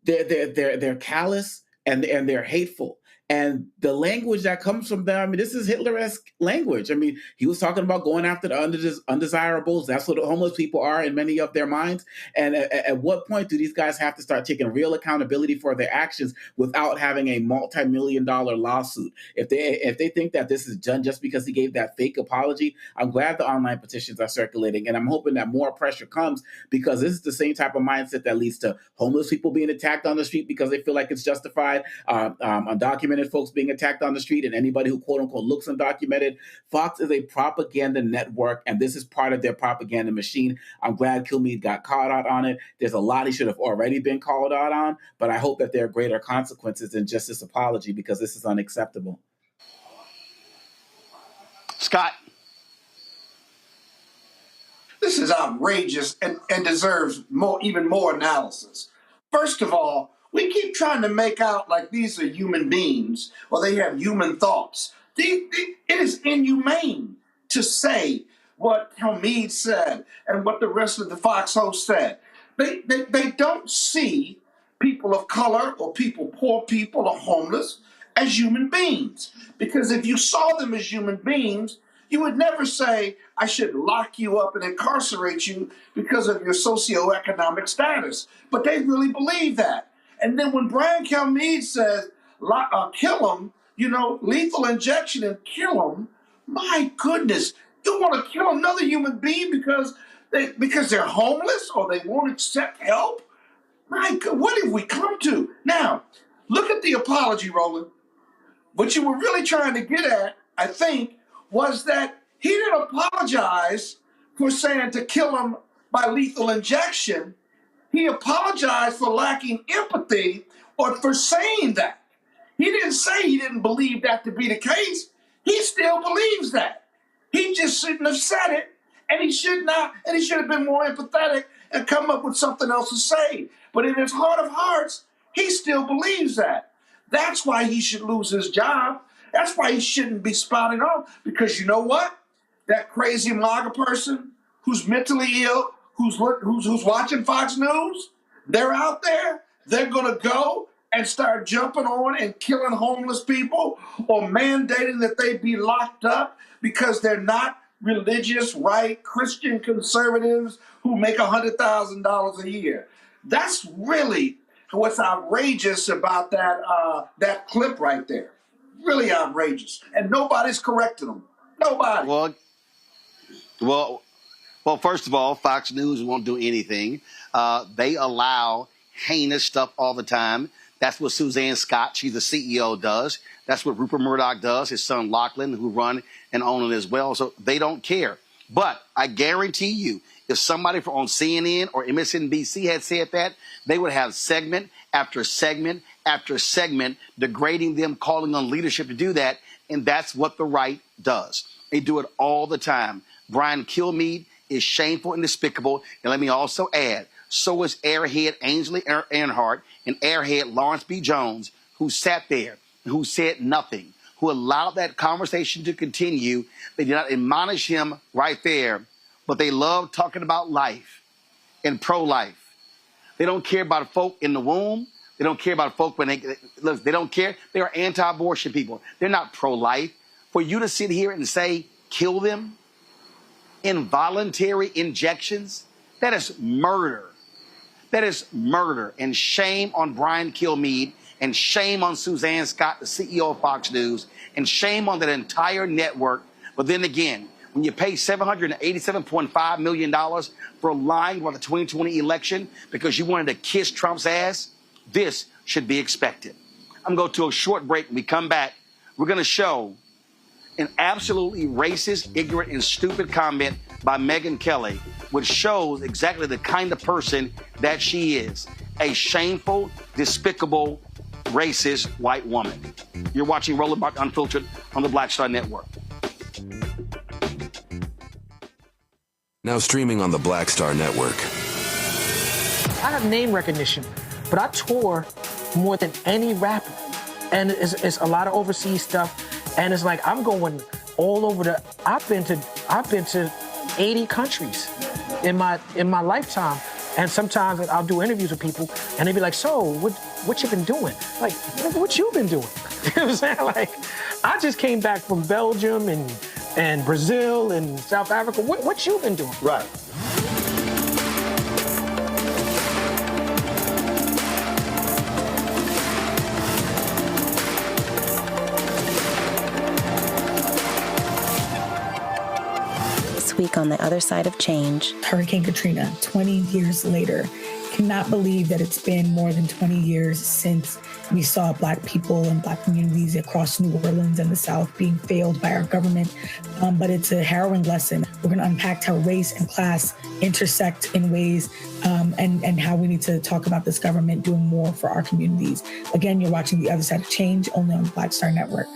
Speaker 10: They're callous and they're hateful. And the language that comes from them, I mean, this is Hitler-esque language. I mean, he was talking about going after the undesirables. That's what homeless people are in many of their minds. And at what point do these guys have to start taking real accountability for their actions without having a multi-million-dollar lawsuit? If they think that this is done just because he gave that fake apology, I'm glad the online petitions are circulating. And I'm hoping that more pressure comes, because this is the same type of mindset that leads to homeless people being attacked on the street because they feel like it's justified, undocumented folks being attacked on the street, and anybody who quote unquote looks undocumented. Fox is a propaganda network, and this is part of their propaganda machine. I'm glad Kilmeade got called out on it. There's a lot he should have already been called out on, but I hope that there are greater consequences than just this apology, because this is unacceptable.
Speaker 2: Scott.
Speaker 4: This is outrageous and deserves even more analysis. First of all, we keep trying to make out like these are human beings or they have human thoughts. It is inhumane to say what Kilmeade said and what the rest of the Fox hosts said. They don't see people of color or poor people or homeless as human beings. Because if you saw them as human beings, You would never say, I should lock you up and incarcerate you because of your socioeconomic status. But they really believe that. And then when Brian Kilmeade says, kill him, lethal injection and kill him, my goodness, you want to kill another human being because they're homeless or they won't accept help? My God, what have we come to? Now, look at the apology, Roland. What you were really trying to get at, I think, was that he didn't apologize for saying to kill him by lethal injection. He apologized for lacking empathy or for saying that. He didn't say he didn't believe that to be the case. He still believes that. He just shouldn't have said it, and he should have been more empathetic and come up with something else to say. But in his heart of hearts, he still believes that. That's why he should lose his job. That's why he shouldn't be spouting off. Because you know what? That crazy MAGA person who's mentally ill, who's watching Fox News, they're out there. They're going to go and start jumping on and killing homeless people or mandating that they be locked up because they're not religious, right, Christian conservatives who make $100,000 a year. That's really what's outrageous about that clip right there. Really outrageous. And nobody's correcting them. Nobody.
Speaker 2: Well, first of all, Fox News won't do anything. They allow heinous stuff all the time. That's what Suzanne Scott, she's the CEO, does. That's what Rupert Murdoch does, his son Lachlan, who run and own it as well. So they don't care. But I guarantee you, if somebody on CNN or MSNBC had said that, they would have segment after segment after segment degrading them, calling on leadership to do that. And that's what the right does. They do it all the time. Brian Kilmeade is shameful and despicable. And let me also add, so is airhead Ainsley Earnhardt and airhead Lawrence B. Jones, who sat there and who said nothing, who allowed that conversation to continue. They did not admonish him right there, but they love talking about life and pro-life. They don't care about folk in the womb. They don't care about folk when they don't care. They are anti-abortion people. They're not pro-life. For you to sit here and say, kill them, involuntary injections, that is murder. That is murder. And shame on Brian Kilmeade, and shame on Suzanne Scott, the CEO of Fox News, and shame on that entire network. But then again, when you pay $787.5 million for lying about the 2020 election because you wanted to kiss Trump's ass, this should be expected. I'm going to go to a short break. When we come back, we're going to show an absolutely racist, ignorant, and stupid comment by Megyn Kelly, which shows exactly the kind of person that she is. A shameful, despicable, racist white woman. You're watching Roland Martin Unfiltered on the Black Star Network.
Speaker 16: Now streaming on the Black Star Network.
Speaker 17: I have name recognition, but I tour more than any rapper. And it's a lot of overseas stuff. And it's like I'm going all over I've been to 80 countries in my lifetime. And sometimes I'll do interviews with people and they be like, so what you been doing? Like, what you been doing? You know what I'm saying? Like, I just came back from Belgium and Brazil and South Africa. What you been doing?
Speaker 2: Right.
Speaker 18: This week on the other side of change.
Speaker 19: Hurricane Katrina, 20 years later. Cannot believe that it's been more than 20 years since we saw Black people and Black communities across New Orleans and the South being failed by our government. But it's a harrowing lesson. We're going to unpack how race and class intersect in ways and how we need to talk about this government doing more for our communities. Again, you're watching The Other Side of Change, only on the Black Star Network.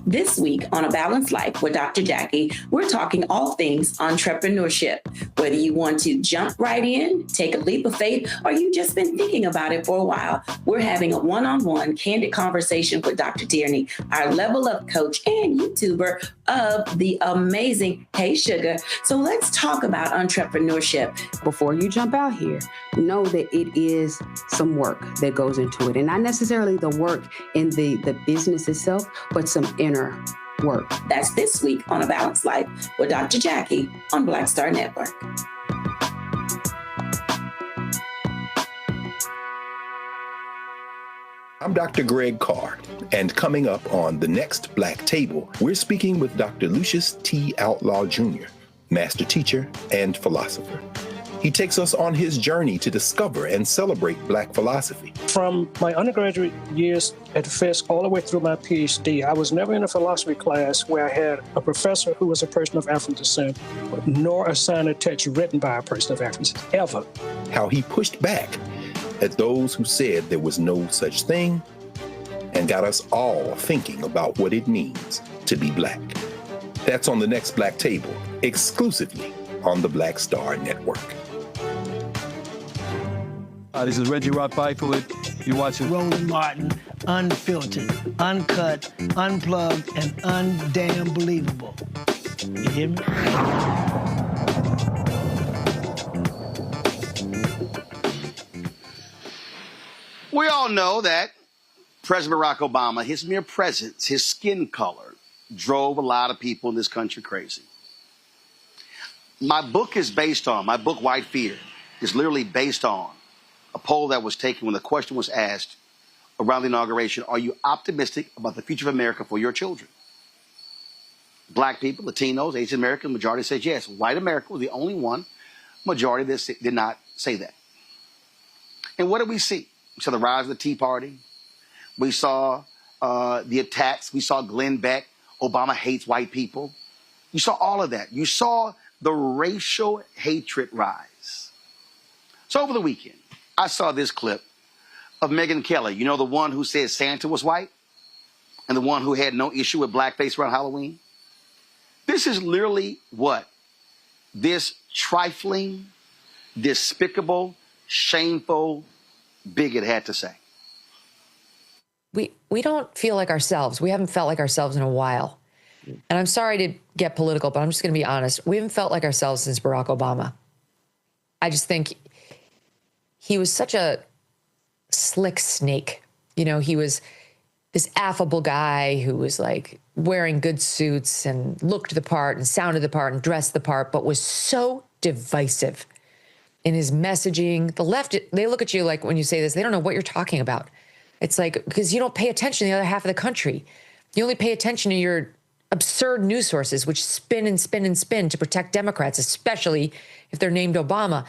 Speaker 20: This week on A Balanced Life with Dr. Jackie, we're talking all things entrepreneurship. Whether you want to jump right in, take a leap of faith, or you've just been thinking about it for a while, we're having a one-on-one candid conversation with Dr. Tierney, our level up coach and YouTuber of the amazing Hey Sugar. So let's talk about entrepreneurship.
Speaker 26: Before you jump out here, know that it is some work that goes into it. And not necessarily the work in the business itself, but some inner work.
Speaker 20: That's this week on A Balanced Life with Dr. Jackie on Black Star Network.
Speaker 7: I'm Dr. Greg Carr, and coming up on The Next Black Table, we're speaking with Dr. Lucius T. Outlaw Jr., master teacher and philosopher. He takes us on his journey to discover and celebrate Black philosophy.
Speaker 11: From my undergraduate years at Fisk all the way through my PhD, I was never in a philosophy class where I had a professor who was a person of African descent, nor assigned a text written by a person of African descent, ever.
Speaker 7: How he pushed back at those who said there was no such thing and got us all thinking about what it means to be Black. That's on The Next Black Table, exclusively on the Black Star Network.
Speaker 1: This is Reggie Rock Byford. You're watching
Speaker 3: Roland Martin, unfiltered, uncut, unplugged, and undamn believable. You hear me?
Speaker 2: We all know that President Barack Obama, his mere presence, his skin color, drove a lot of people in this country crazy. My book, White Fear, is literally based on a poll that was taken when the question was asked around the inauguration, are you optimistic about the future of America for your children? Black people, Latinos, Asian American, majority says yes. White America was the only one, majority that did not say that. And what did we see? We saw the rise of the Tea Party. We saw the attacks. We saw Glenn Beck. Obama hates white people. You saw all of that. You saw the racial hatred rise. So over the weekend, I saw this clip of Megyn Kelly. You know, the one who said Santa was white and the one who had no issue with blackface around Halloween? This is literally what this trifling, despicable, shameful bigot had to say.
Speaker 6: We don't feel like ourselves. We haven't felt like ourselves in a while. And I'm sorry to get political, but I'm just going to be honest. We haven't felt like ourselves since Barack Obama. I just think he was such a slick snake. You know, he was this affable guy who was like wearing good suits and looked the part and sounded the part and dressed the part, but was so divisive in his messaging. The left, they look at you like when you say this, they don't know what you're talking about. It's like, because you don't pay attention to the other half of the country. You only pay attention to your absurd news sources, which spin and spin and spin to protect Democrats, especially if they're named Obama.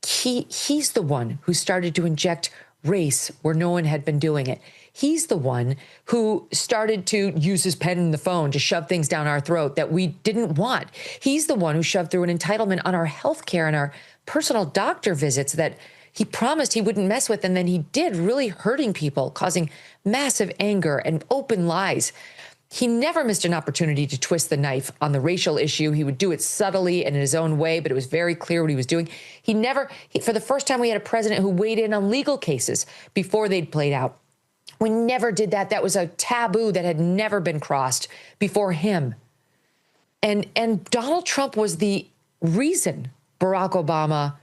Speaker 6: He's the one who started to inject race where no one had been doing it. He's the one who started to use his pen and the phone to shove things down our throat that we didn't want. He's the one who shoved through an entitlement on our health care and our personal doctor visits that he promised he wouldn't mess with, and then he did, really hurting people, causing massive anger and open lies. He never missed an opportunity to twist the knife on the racial issue. He would do it subtly and in his own way, but it was very clear what he was doing. For the first time, we had a president who weighed in on legal cases before they'd played out. We never did that. That was a taboo that had never been crossed before him. And Donald Trump was the reason Barack Obama,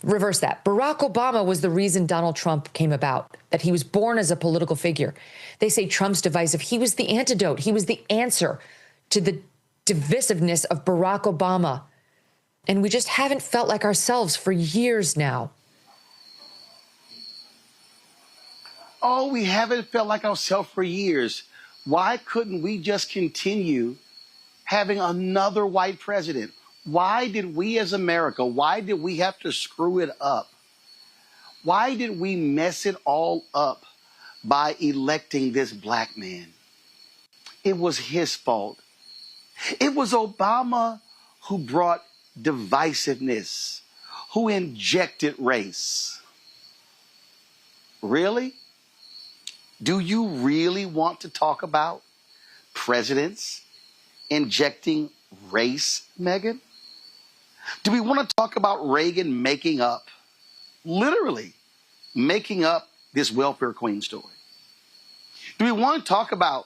Speaker 6: reverse that. Barack Obama was the reason Donald Trump came about, that he was born as a political figure. They say Trump's divisive. He was the antidote. He was the answer to the divisiveness of Barack Obama. And we just haven't felt like ourselves for years now.
Speaker 2: Oh, we haven't felt like ourselves for years. Why couldn't we just continue having another white president? Why did we as America, why did we have to screw it up? Why did we mess it all up by electing this black man? It was his fault. It was Obama who brought divisiveness, who injected race. Really? Do you really want to talk about presidents injecting race, Megyn? Do we want to talk about Reagan making up, literally making up this welfare queen story? Do we want to talk about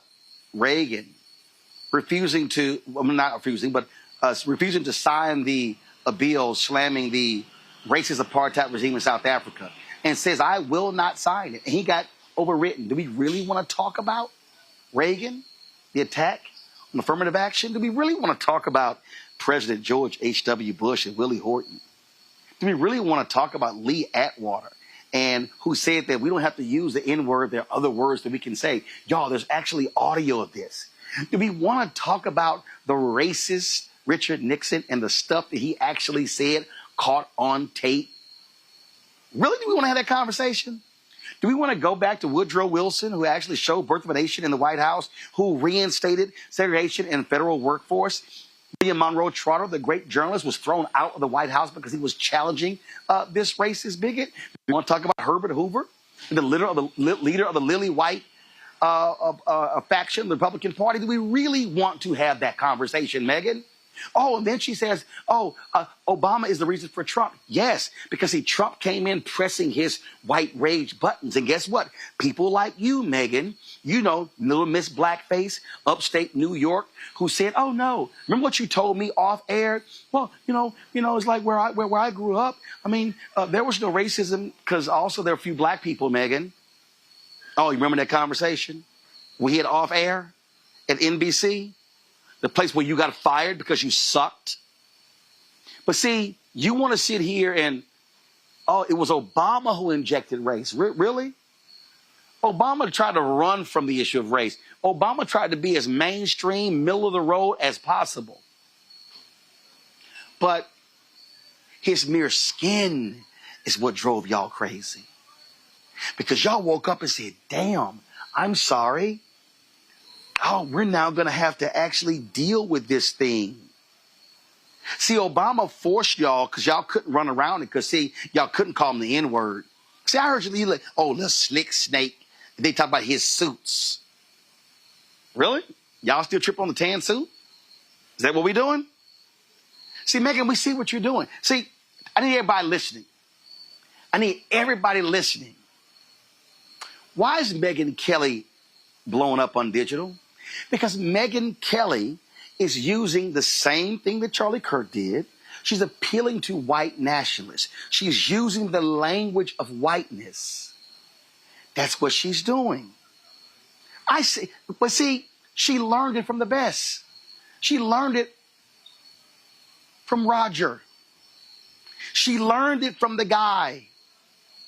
Speaker 2: Reagan refusing to sign a bill slamming the racist apartheid regime in South Africa and says, I will not sign it. And he got overwritten. Do we really want to talk about Reagan, the attack on affirmative action? Do we really want to talk about President George H.W. Bush and Willie Horton? Do we really want to talk about Lee Atwater, and who said that we don't have to use the N-word, there are other words that we can say? Y'all, there's actually audio of this. Do we want to talk about the racist Richard Nixon and the stuff that he actually said caught on tape? Really, do we want to have that conversation? Do we want to go back to Woodrow Wilson, who actually showed Birth of a Nation in the White House, who reinstated segregation in federal workforce? William Monroe Trotter, the great journalist, was thrown out of the White House because he was challenging this racist bigot. We want to talk about Herbert Hoover, the leader of the Lily White faction, the Republican Party. Do we really want to have that conversation, Megan? Oh, and then she says, Obama is the reason for Trump. Yes, because Trump came in pressing his white rage buttons. And guess what? People like you, Megan, you know, little Miss Blackface, upstate New York, who said, oh, no, remember what you told me off air? Well, you know, it's like where I grew up. I mean, there was no racism because also there were a few black people, Megan. Oh, you remember that conversation we had off air at NBC? The place where you got fired because you sucked. But see, you want to sit here and, oh, it was Obama who injected race. Really? Obama tried to run from the issue of race. Obama tried to be as mainstream, middle of the road as possible. But his mere skin is what drove y'all crazy. Because y'all woke up and said, damn, I'm sorry. Oh, we're now going to have to actually deal with this thing. See, Obama forced y'all because y'all couldn't run around it because, see, y'all couldn't call him the N-word. See, I heard you like, oh, little slick snake. They talk about his suits. Really? Y'all still trip on the tan suit? Is that what we're doing? See, Megan, we see what you're doing. See, I need everybody listening. I need everybody listening. Why is Megyn Kelly blowing up on digital? Because Megyn Kelly is using the same thing that Charlie Kirk did. She's appealing to white nationalists. She's using the language of whiteness. That's what she's doing. I see, but see, she learned it from the best. She learned it from Roger. She learned it from the guy,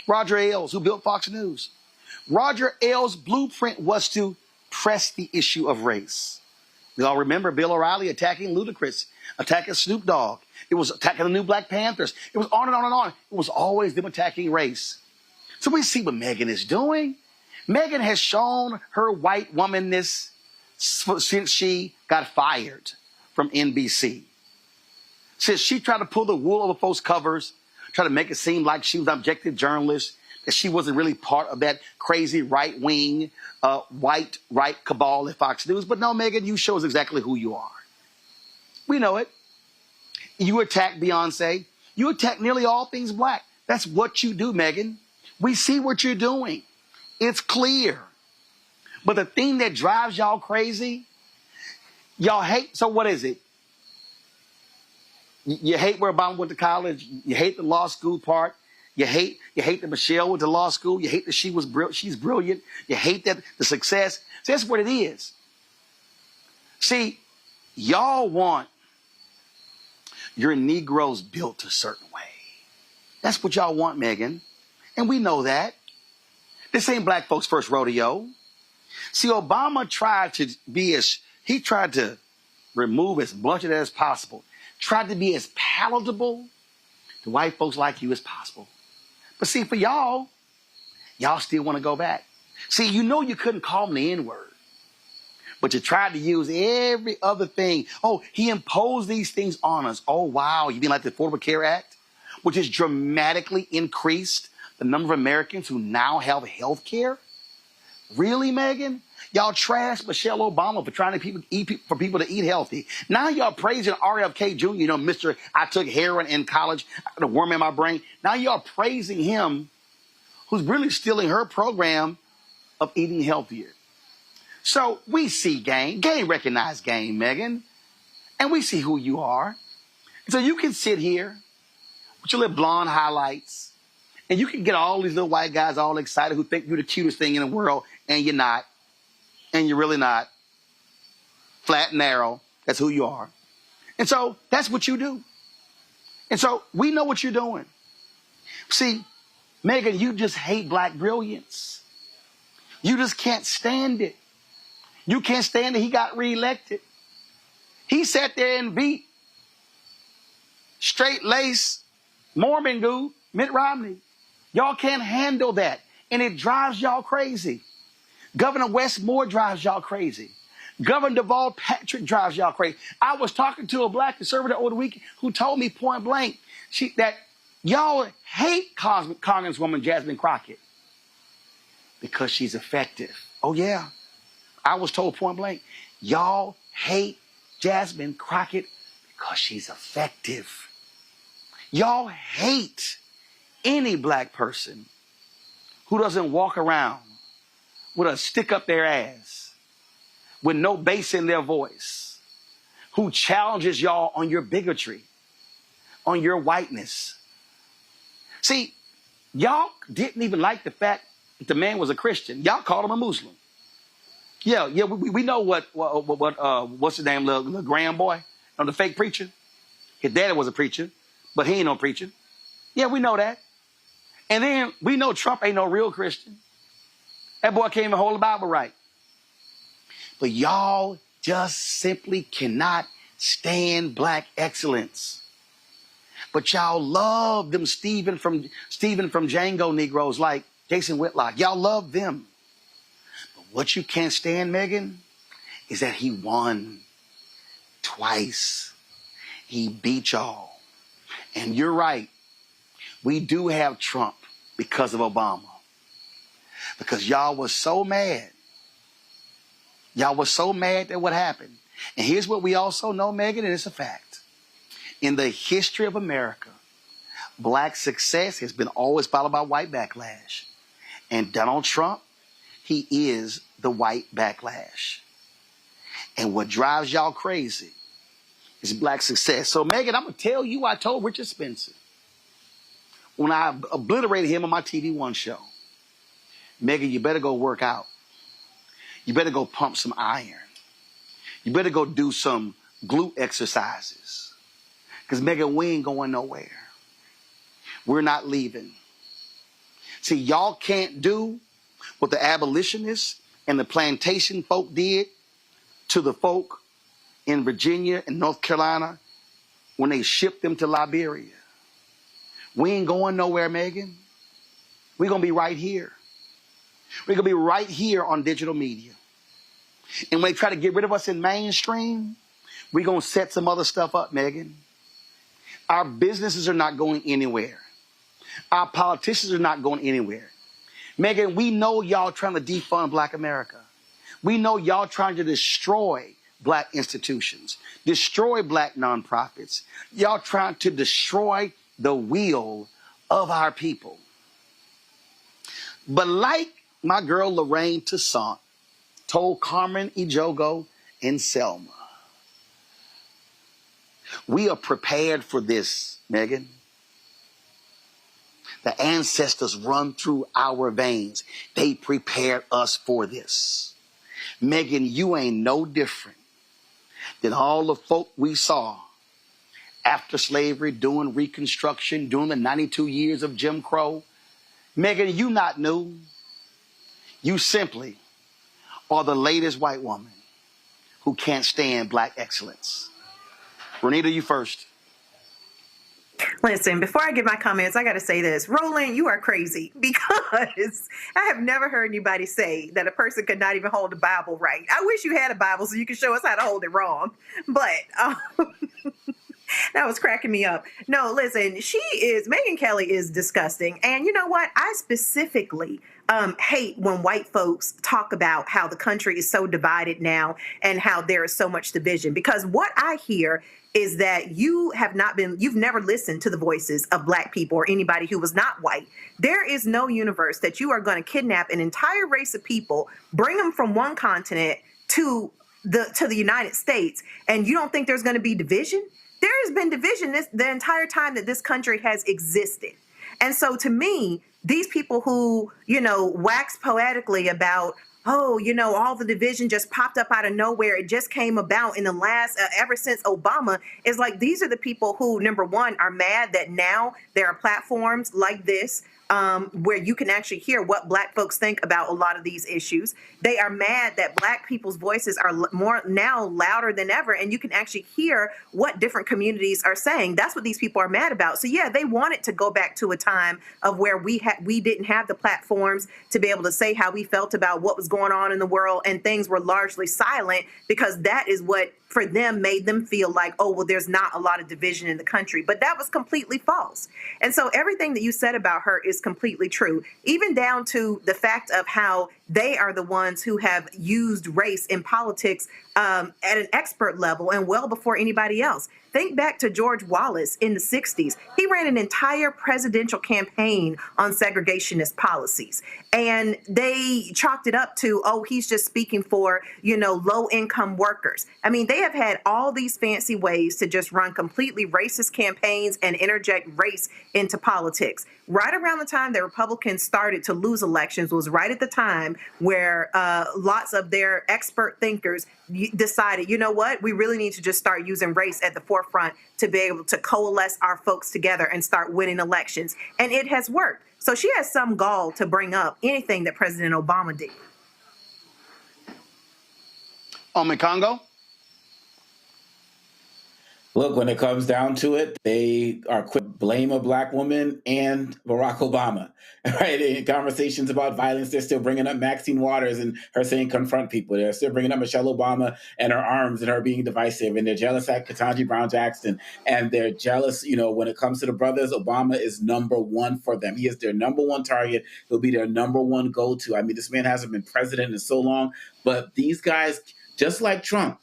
Speaker 2: Roger Ailes, who built Fox News. Roger Ailes' blueprint was to press the issue of race. We all remember Bill O'Reilly attacking Ludacris, attacking Snoop Dogg. It was attacking the new Black Panthers. It was on and on and on. It was always them attacking race. So we see what Megyn is doing. Megyn has shown her white womanness since she got fired from NBC. Since she tried to pull the wool over folks' covers, try to make it seem like she was an objective journalist, that she wasn't really part of that crazy right-wing, white right cabal at Fox News. But no, Megyn, you show us exactly who you are. We know it. You attack Beyonce. You attack nearly all things black. That's what you do, Megyn. We see what you're doing. It's clear. But the thing that drives y'all crazy, y'all hate, so what is it? You hate where Obama went to college. You hate the law school part. You hate that Michelle went to law school. You hate that she's brilliant. You hate that the success. So that's what it is. See, y'all want your Negroes built a certain way. That's what y'all want, Megyn. And we know that. This ain't black folks' first rodeo. See, Obama tried to remove as much of that as possible. Tried to be as palatable to white folks like you as possible. But see, for y'all still want to go back. See, you know you couldn't call him the N-word. But you tried to use every other thing. Oh, he imposed these things on us. Oh, wow. You mean like the Affordable Care Act, which has dramatically increased the number of Americans who now have health care? Really, Megyn? Y'all trashed Michelle Obama for trying to for people to eat healthy. Now y'all praising RFK Jr., you know, Mr. I took heroin in college, I got a worm in my brain. Now y'all praising him, who's really stealing her program of eating healthier. So we see game recognize game, Megyn, and we see who you are. So you can sit here with your little blonde highlights, and you can get all these little white guys all excited who think you're the cutest thing in the world, and you're not. and you're really not. Flat and narrow, that's who you are. And so that's what you do. And so we know what you're doing. See, Megan, you just hate black brilliance. You just can't stand it. You can't stand that he got reelected. He sat there and beat straight-laced Mormon dude, Mitt Romney. Y'all can't handle that. And it drives y'all crazy. Governor Wes Moore drives y'all crazy. Governor Deval Patrick drives y'all crazy. I was talking to a black conservative over the weekend who told me point blank that y'all hate Congresswoman Jasmine Crockett because she's effective. Oh, yeah. I was told point blank, y'all hate Jasmine Crockett because she's effective. Y'all hate any black person who doesn't walk around with a stick up their ass, with no bass in their voice, who challenges y'all on your bigotry, on your whiteness. See, y'all didn't even like the fact that the man was a Christian. Y'all called him a Muslim. Yeah, we know what's his name, little Graham boy, the fake preacher. His daddy was a preacher, but he ain't no preacher. Yeah, we know that. And then we know Trump ain't no real Christian. That boy can't even hold the Bible right. But y'all just simply cannot stand black excellence. But y'all love them Stephen from Django Negroes like Jason Whitlock. Y'all love them. But what you can't stand, Megan, is that he won twice. He beat y'all. And you're right. We do have Trump because of Obama. Because y'all was so mad. Y'all was so mad at what happened. And here's what we also know, Megan, and it's a fact. In the history of America, black success has been always followed by white backlash. And Donald Trump, he is the white backlash. And what drives y'all crazy is black success. So, Megan, I'm going to tell you, I told Richard Spencer when I obliterated him on my TV One show, Megan, you better go work out. You better go pump some iron. You better go do some glute exercises. Because, Megan, we ain't going nowhere. We're not leaving. See, y'all can't do what the abolitionists and the plantation folk did to the folk in Virginia and North Carolina when they shipped them to Liberia. We ain't going nowhere, Megan. We're going to be right here. We're going to be right here on digital media. And when they try to get rid of us in mainstream, we're going to set some other stuff up, Megan. Our businesses are not going anywhere. Our politicians are not going anywhere. Megan, we know y'all trying to defund black America. We know y'all trying to destroy black institutions, destroy black nonprofits. Y'all trying to destroy the will of our people. But like my girl Lorraine Toussaint told Carmen Ejogo in Selma, we are prepared for this, Megan. The ancestors run through our veins. They prepared us for this. Megan, you ain't no different than all the folk we saw after slavery, doing Reconstruction, during the 92 years of Jim Crow. Megan, you not new. You simply are the latest white woman who can't stand black excellence. Renita, you first.
Speaker 9: Listen, before I give my comments, I got to say this. Roland, you are crazy because I have never heard anybody say that a person could not even hold the Bible right. I wish you had a Bible so you could show us how to hold it wrong. But that was cracking me up. No, listen, Megyn Kelly is disgusting. And you know what? I specifically hate when white folks talk about how the country is so divided now and how there is so much division. Because what I hear is that you've never listened to the voices of black people or anybody who was not white. There is no universe that you are going to kidnap an entire race of people, bring them from one continent to the United States, and you don't think there's going to be division? There has been division the entire time that this country has existed. And so to me, these people who, wax poetically about, oh, all the division just popped up out of nowhere. It just came about in the last, ever since Obama. Is like, these are the people who, number one, are mad that now there are platforms like this where you can actually hear what Black folks think about a lot of these issues. They are mad that Black people's voices are more now louder than ever, and you can actually hear what different communities are saying. That's what these people are mad about. So yeah, they wanted to go back to a time of where we didn't have the platforms to be able to say how we felt about what was going on in the world, and things were largely silent, because that is what for them made them feel like, oh, well, there's not a lot of division in the country. But that was completely false. And so everything that you said about her is completely true, even down to the fact of how they are the ones who have used race in politics at an expert level and well before anybody else. Think back to George Wallace in the 60s. He ran an entire presidential campaign on segregationist policies. And they chalked it up to, oh, he's just speaking for, low-income workers. I mean, they have had all these fancy ways to just run completely racist campaigns and interject race into politics. Right around the time that Republicans started to lose elections was right at the time where lots of their expert thinkers decided, you know what, we really need to just start using race at the forefront to be able to coalesce our folks together and start winning elections. And it has worked. So she has some gall to bring up anything that President Obama did.
Speaker 2: Congo?
Speaker 10: Look, when it comes down to it, they are quick to blame a Black woman and Barack Obama, right? In conversations about violence, they're still bringing up Maxine Waters and her saying confront people. They're still bringing up Michelle Obama and her arms and her being divisive. And they're jealous at Ketanji Brown Jackson. And they're jealous, when it comes to the brothers, Obama is number one for them. He is their number one target. He'll be their number one go-to. I mean, this man hasn't been president in so long. But these guys, just like Trump,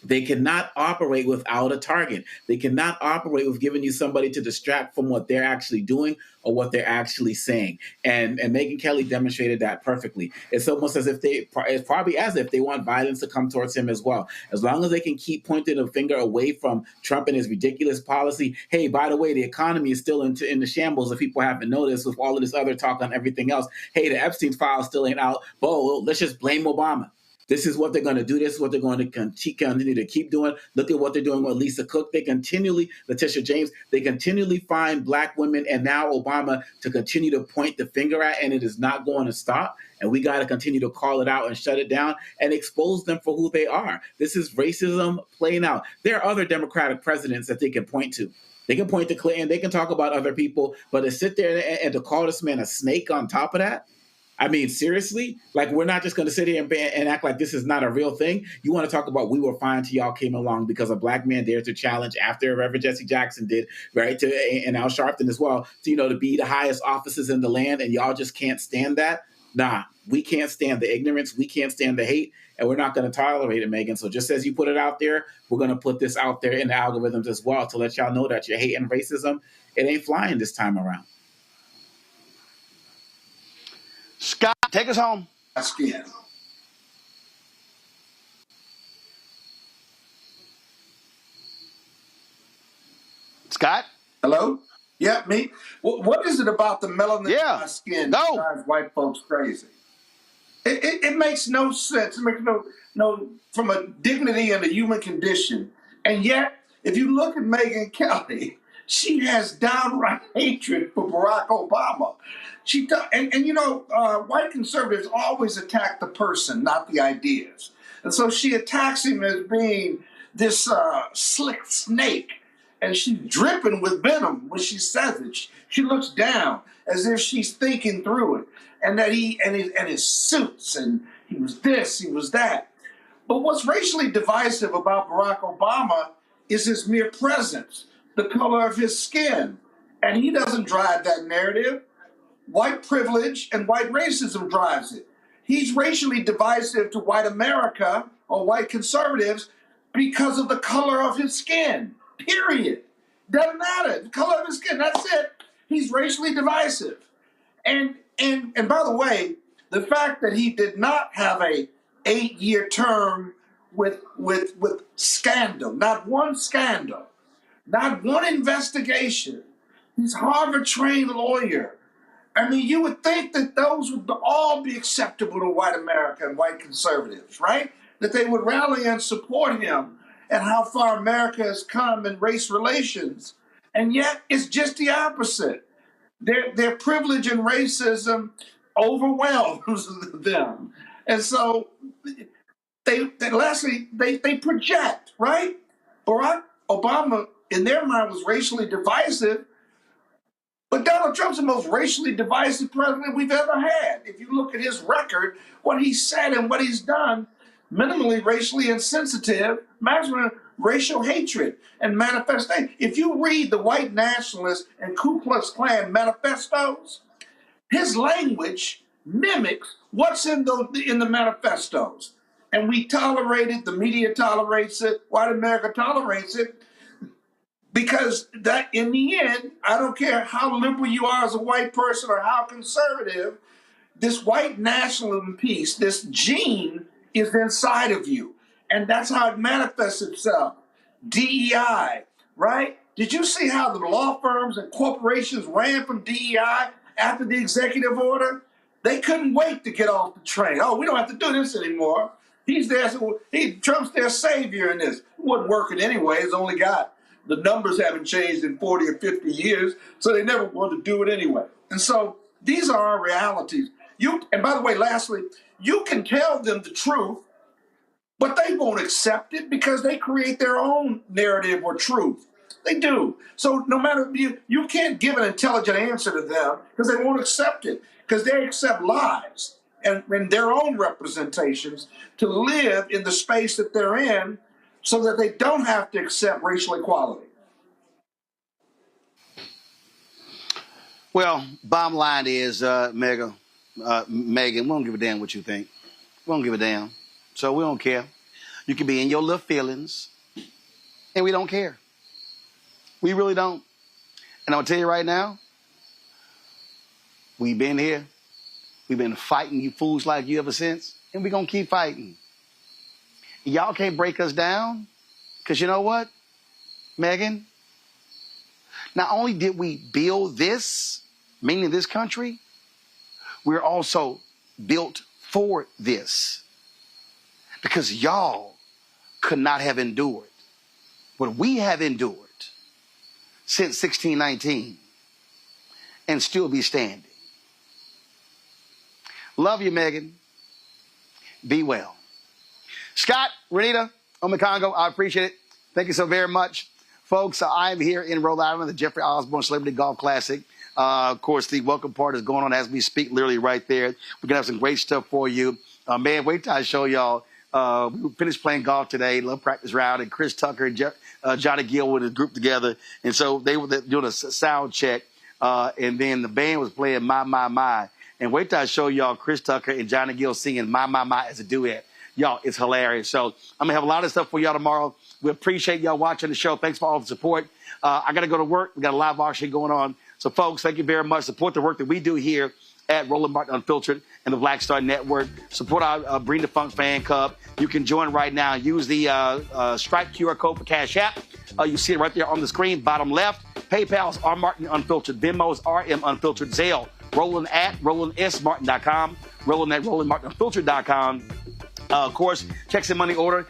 Speaker 10: they cannot operate without a target. They cannot operate with giving you somebody to distract from what they're actually doing or what they're actually saying. And Megyn Kelly demonstrated that perfectly. It's almost as if it's probably as if they want violence to come towards him as well. As long as they can keep pointing a finger away from Trump and his ridiculous policy. Hey, by the way, the economy is still in the shambles if people haven't noticed with all of this other talk on everything else. Hey, the Epstein file still ain't out. Well, let's just blame Obama. This is what they're going to do. This is what they're going to continue to keep doing. Look at what they're doing with Lisa Cook. Letitia James, they continually find Black women and now Obama to continue to point the finger at, and it is not going to stop. And we got to continue to call it out and shut it down and expose them for who they are. This is racism playing out. There are other Democratic presidents that they can point to. They can point to Clinton. They can talk about other people, but to sit there and to call this man a snake on top of that, I mean, seriously? Like, we're not just going to sit here and act like this is not a real thing. You want to talk about we were fine till y'all came along because a Black man dared to challenge after Reverend Jesse Jackson did, right? And Al Sharpton as well, to be the highest offices in the land, and y'all just can't stand that? Nah, we can't stand the ignorance. We can't stand the hate, and we're not going to tolerate it, Megyn. So just as you put it out there, we're going to put this out there in the algorithms as well to let y'all know that your hate and racism, it ain't flying this time around.
Speaker 2: Scott, take us home.
Speaker 4: Skin.
Speaker 2: Scott?
Speaker 4: Hello? Yeah, me? What is it about the melanin in my skin that drives white folks crazy? It makes no sense. It makes no from a dignity and a human condition. And yet, if you look at Megyn Kelly, she has downright hatred for Barack Obama. White conservatives always attack the person, not the ideas. And so she attacks him as being this slick snake. And she's dripping with venom when she says it. She looks down as if she's thinking through it. And that his suits, and he was this, he was that. But what's racially divisive about Barack Obama is his mere presence, the color of his skin. And he doesn't drive that narrative. White privilege and white racism drives it. He's racially divisive to white America or white conservatives because of the color of his skin, period. Doesn't matter, the color of his skin, that's it. He's racially divisive. And by the way, the fact that he did not have a 8-year term with scandal, not one investigation. He's a Harvard-trained lawyer. I mean, you would think that those would all be acceptable to white America and white conservatives, right? That they would rally and support him and how far America has come in race relations. And yet it's just the opposite. Their privilege and racism overwhelms them. And so they project, right? Barack Obama, in their mind, was racially divisive, but Donald Trump's the most racially divisive president we've ever had. If you look at his record, what he said and what he's done, minimally racially insensitive, maximum racial hatred and manifestation. If you read the white nationalist and Ku Klux Klan manifestos, his language mimics what's in the manifestos. And we tolerate it, the media tolerates it, white America tolerates it, because that in the end, I don't care how liberal you are as a white person or how conservative, this white nationalism piece, this gene is inside of you. And that's how it manifests itself. DEI, right? Did you see how the law firms and corporations ran from DEI after the executive order? They couldn't wait to get off the train. Oh, we don't have to do this anymore. He's there. Trump's their savior in this. It wasn't working anyway. It's only got the numbers haven't changed in 40 or 50 years, so they never wanted to do it anyway. And so these are our realities. And by the way, lastly, you can tell them the truth, but they won't accept it because they create their own narrative or truth. They do. So no matter, you can't give an intelligent answer to them because they won't accept it, because they accept lies and their own representations to live in the space that they're in so that they don't have to accept racial equality.
Speaker 2: Well, bottom line is, Megan, we don't give a damn what you think. We don't give a damn. So we don't care. You can be in your little feelings, and we don't care. We really don't. And I'm going to tell you right now, we've been here. We've been fighting you fools like you ever since, and we're going to keep fighting. Y'all can't break us down, because you know what, Megan? Not only did we build this, meaning this country, we're also built for this, because y'all could not have endured what we have endured since 1619 and still be standing. Love you, Megan. Be well. Scott, Renita, Omekongo, I appreciate it. Thank you so very much. Folks, I'm here in Rhode Island, the Jeffrey Osborne Celebrity Golf Classic. Of course, the welcome part is going on as we speak, literally right there. We're going to have some great stuff for you. Man, wait till I show y'all. We finished playing golf today, little practice round, and Chris Tucker and Johnny Gill with his group together. And so they were doing a sound check, and then the band was playing My. And wait till I show y'all Chris Tucker and Johnny Gill singing My as a duet. Y'all, it's hilarious. So I'm going to have a lot of stuff for y'all tomorrow. We appreciate y'all watching the show. Thanks for all the support. I got to go to work. We got a live auction going on. So, folks, thank you very much. Support the work that we do here at Roland Martin Unfiltered and the Black Star Network. Support our Bring the Funk fan club. You can join right now. Use the Stripe QR code for Cash App. You see it right there on the screen, bottom left. PayPal's R Martin Unfiltered. Venmo's RM Unfiltered. Zelle. Roland at RolandSMartin.com. Roland at RolandMartinUnfiltered.com. Of course, checks and money order.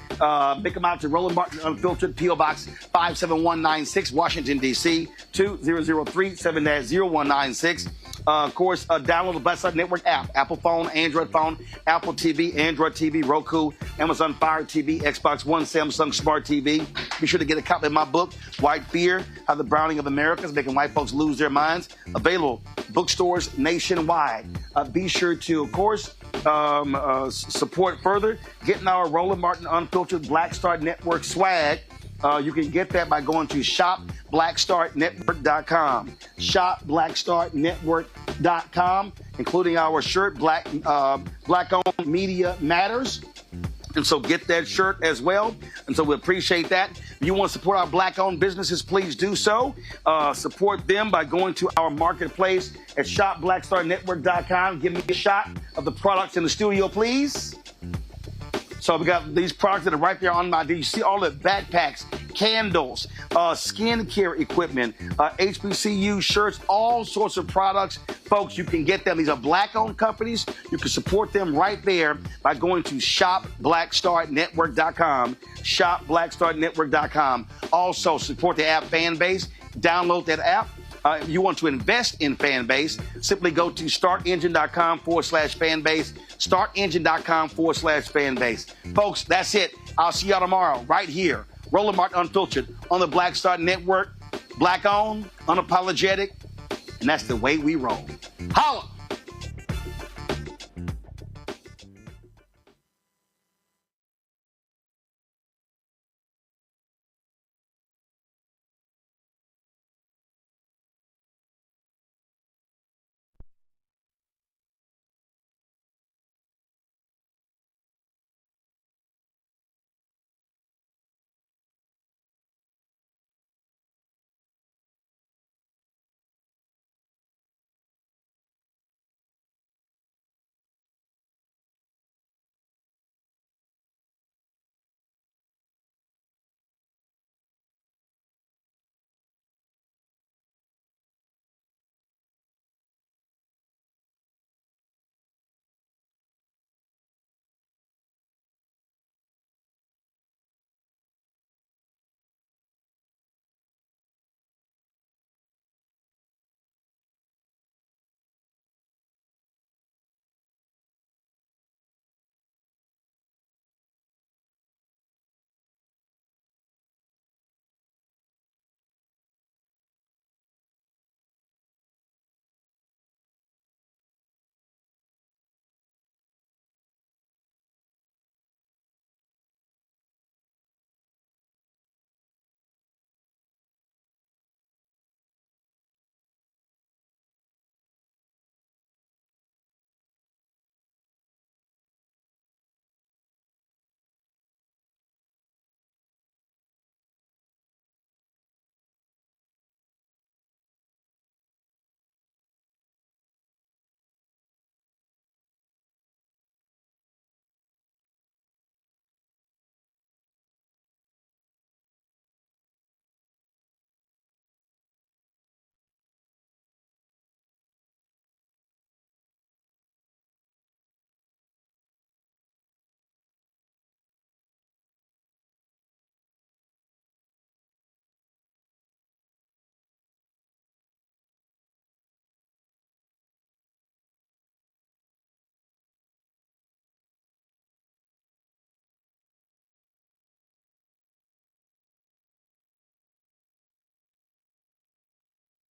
Speaker 2: Make them out to Roland Martin Unfiltered, P.O. Box 57196, Washington, D.C. 20037-0196. Of course, download the Black Star Network app. Apple phone, Android phone, Apple TV, Android TV, Roku, Amazon Fire TV, Xbox One, Samsung Smart TV. Be sure to get a copy of my book, White Fear, How the Browning of America is Making White Folks Lose Their Minds. Available bookstores nationwide. Be sure to, of course, support further getting our Roland Martin Unfiltered Black Star Network swag. You can get that by going to shopblackstarnetwork.com. Shopblackstarnetwork.com, including our shirt, Black-Owned Media Matters. And so get that shirt as well. And so we appreciate that. If you want to support our Black-owned businesses, please do so. Support them by going to our marketplace at shopblackstarnetwork.com. Give me a shot of the products in the studio, please. So we got these products that are right there on my, you see all the backpacks candles, skincare equipment, HBCU shirts, all sorts of products. Folks, you can get them. These are black-owned companies. You can support them right there by going to shopblackstarnetwork.com, shopblackstarnetwork.com. Also, support the app Fanbase. Download that app. If you want to invest in Fanbase, simply go to startengine.com/fanbase, startengine.com/fanbase. Folks, that's it. I'll see y'all tomorrow right here. Roland Martin Unfiltered on the Black Star Network. Black owned, unapologetic, and that's the way we roll. Holla!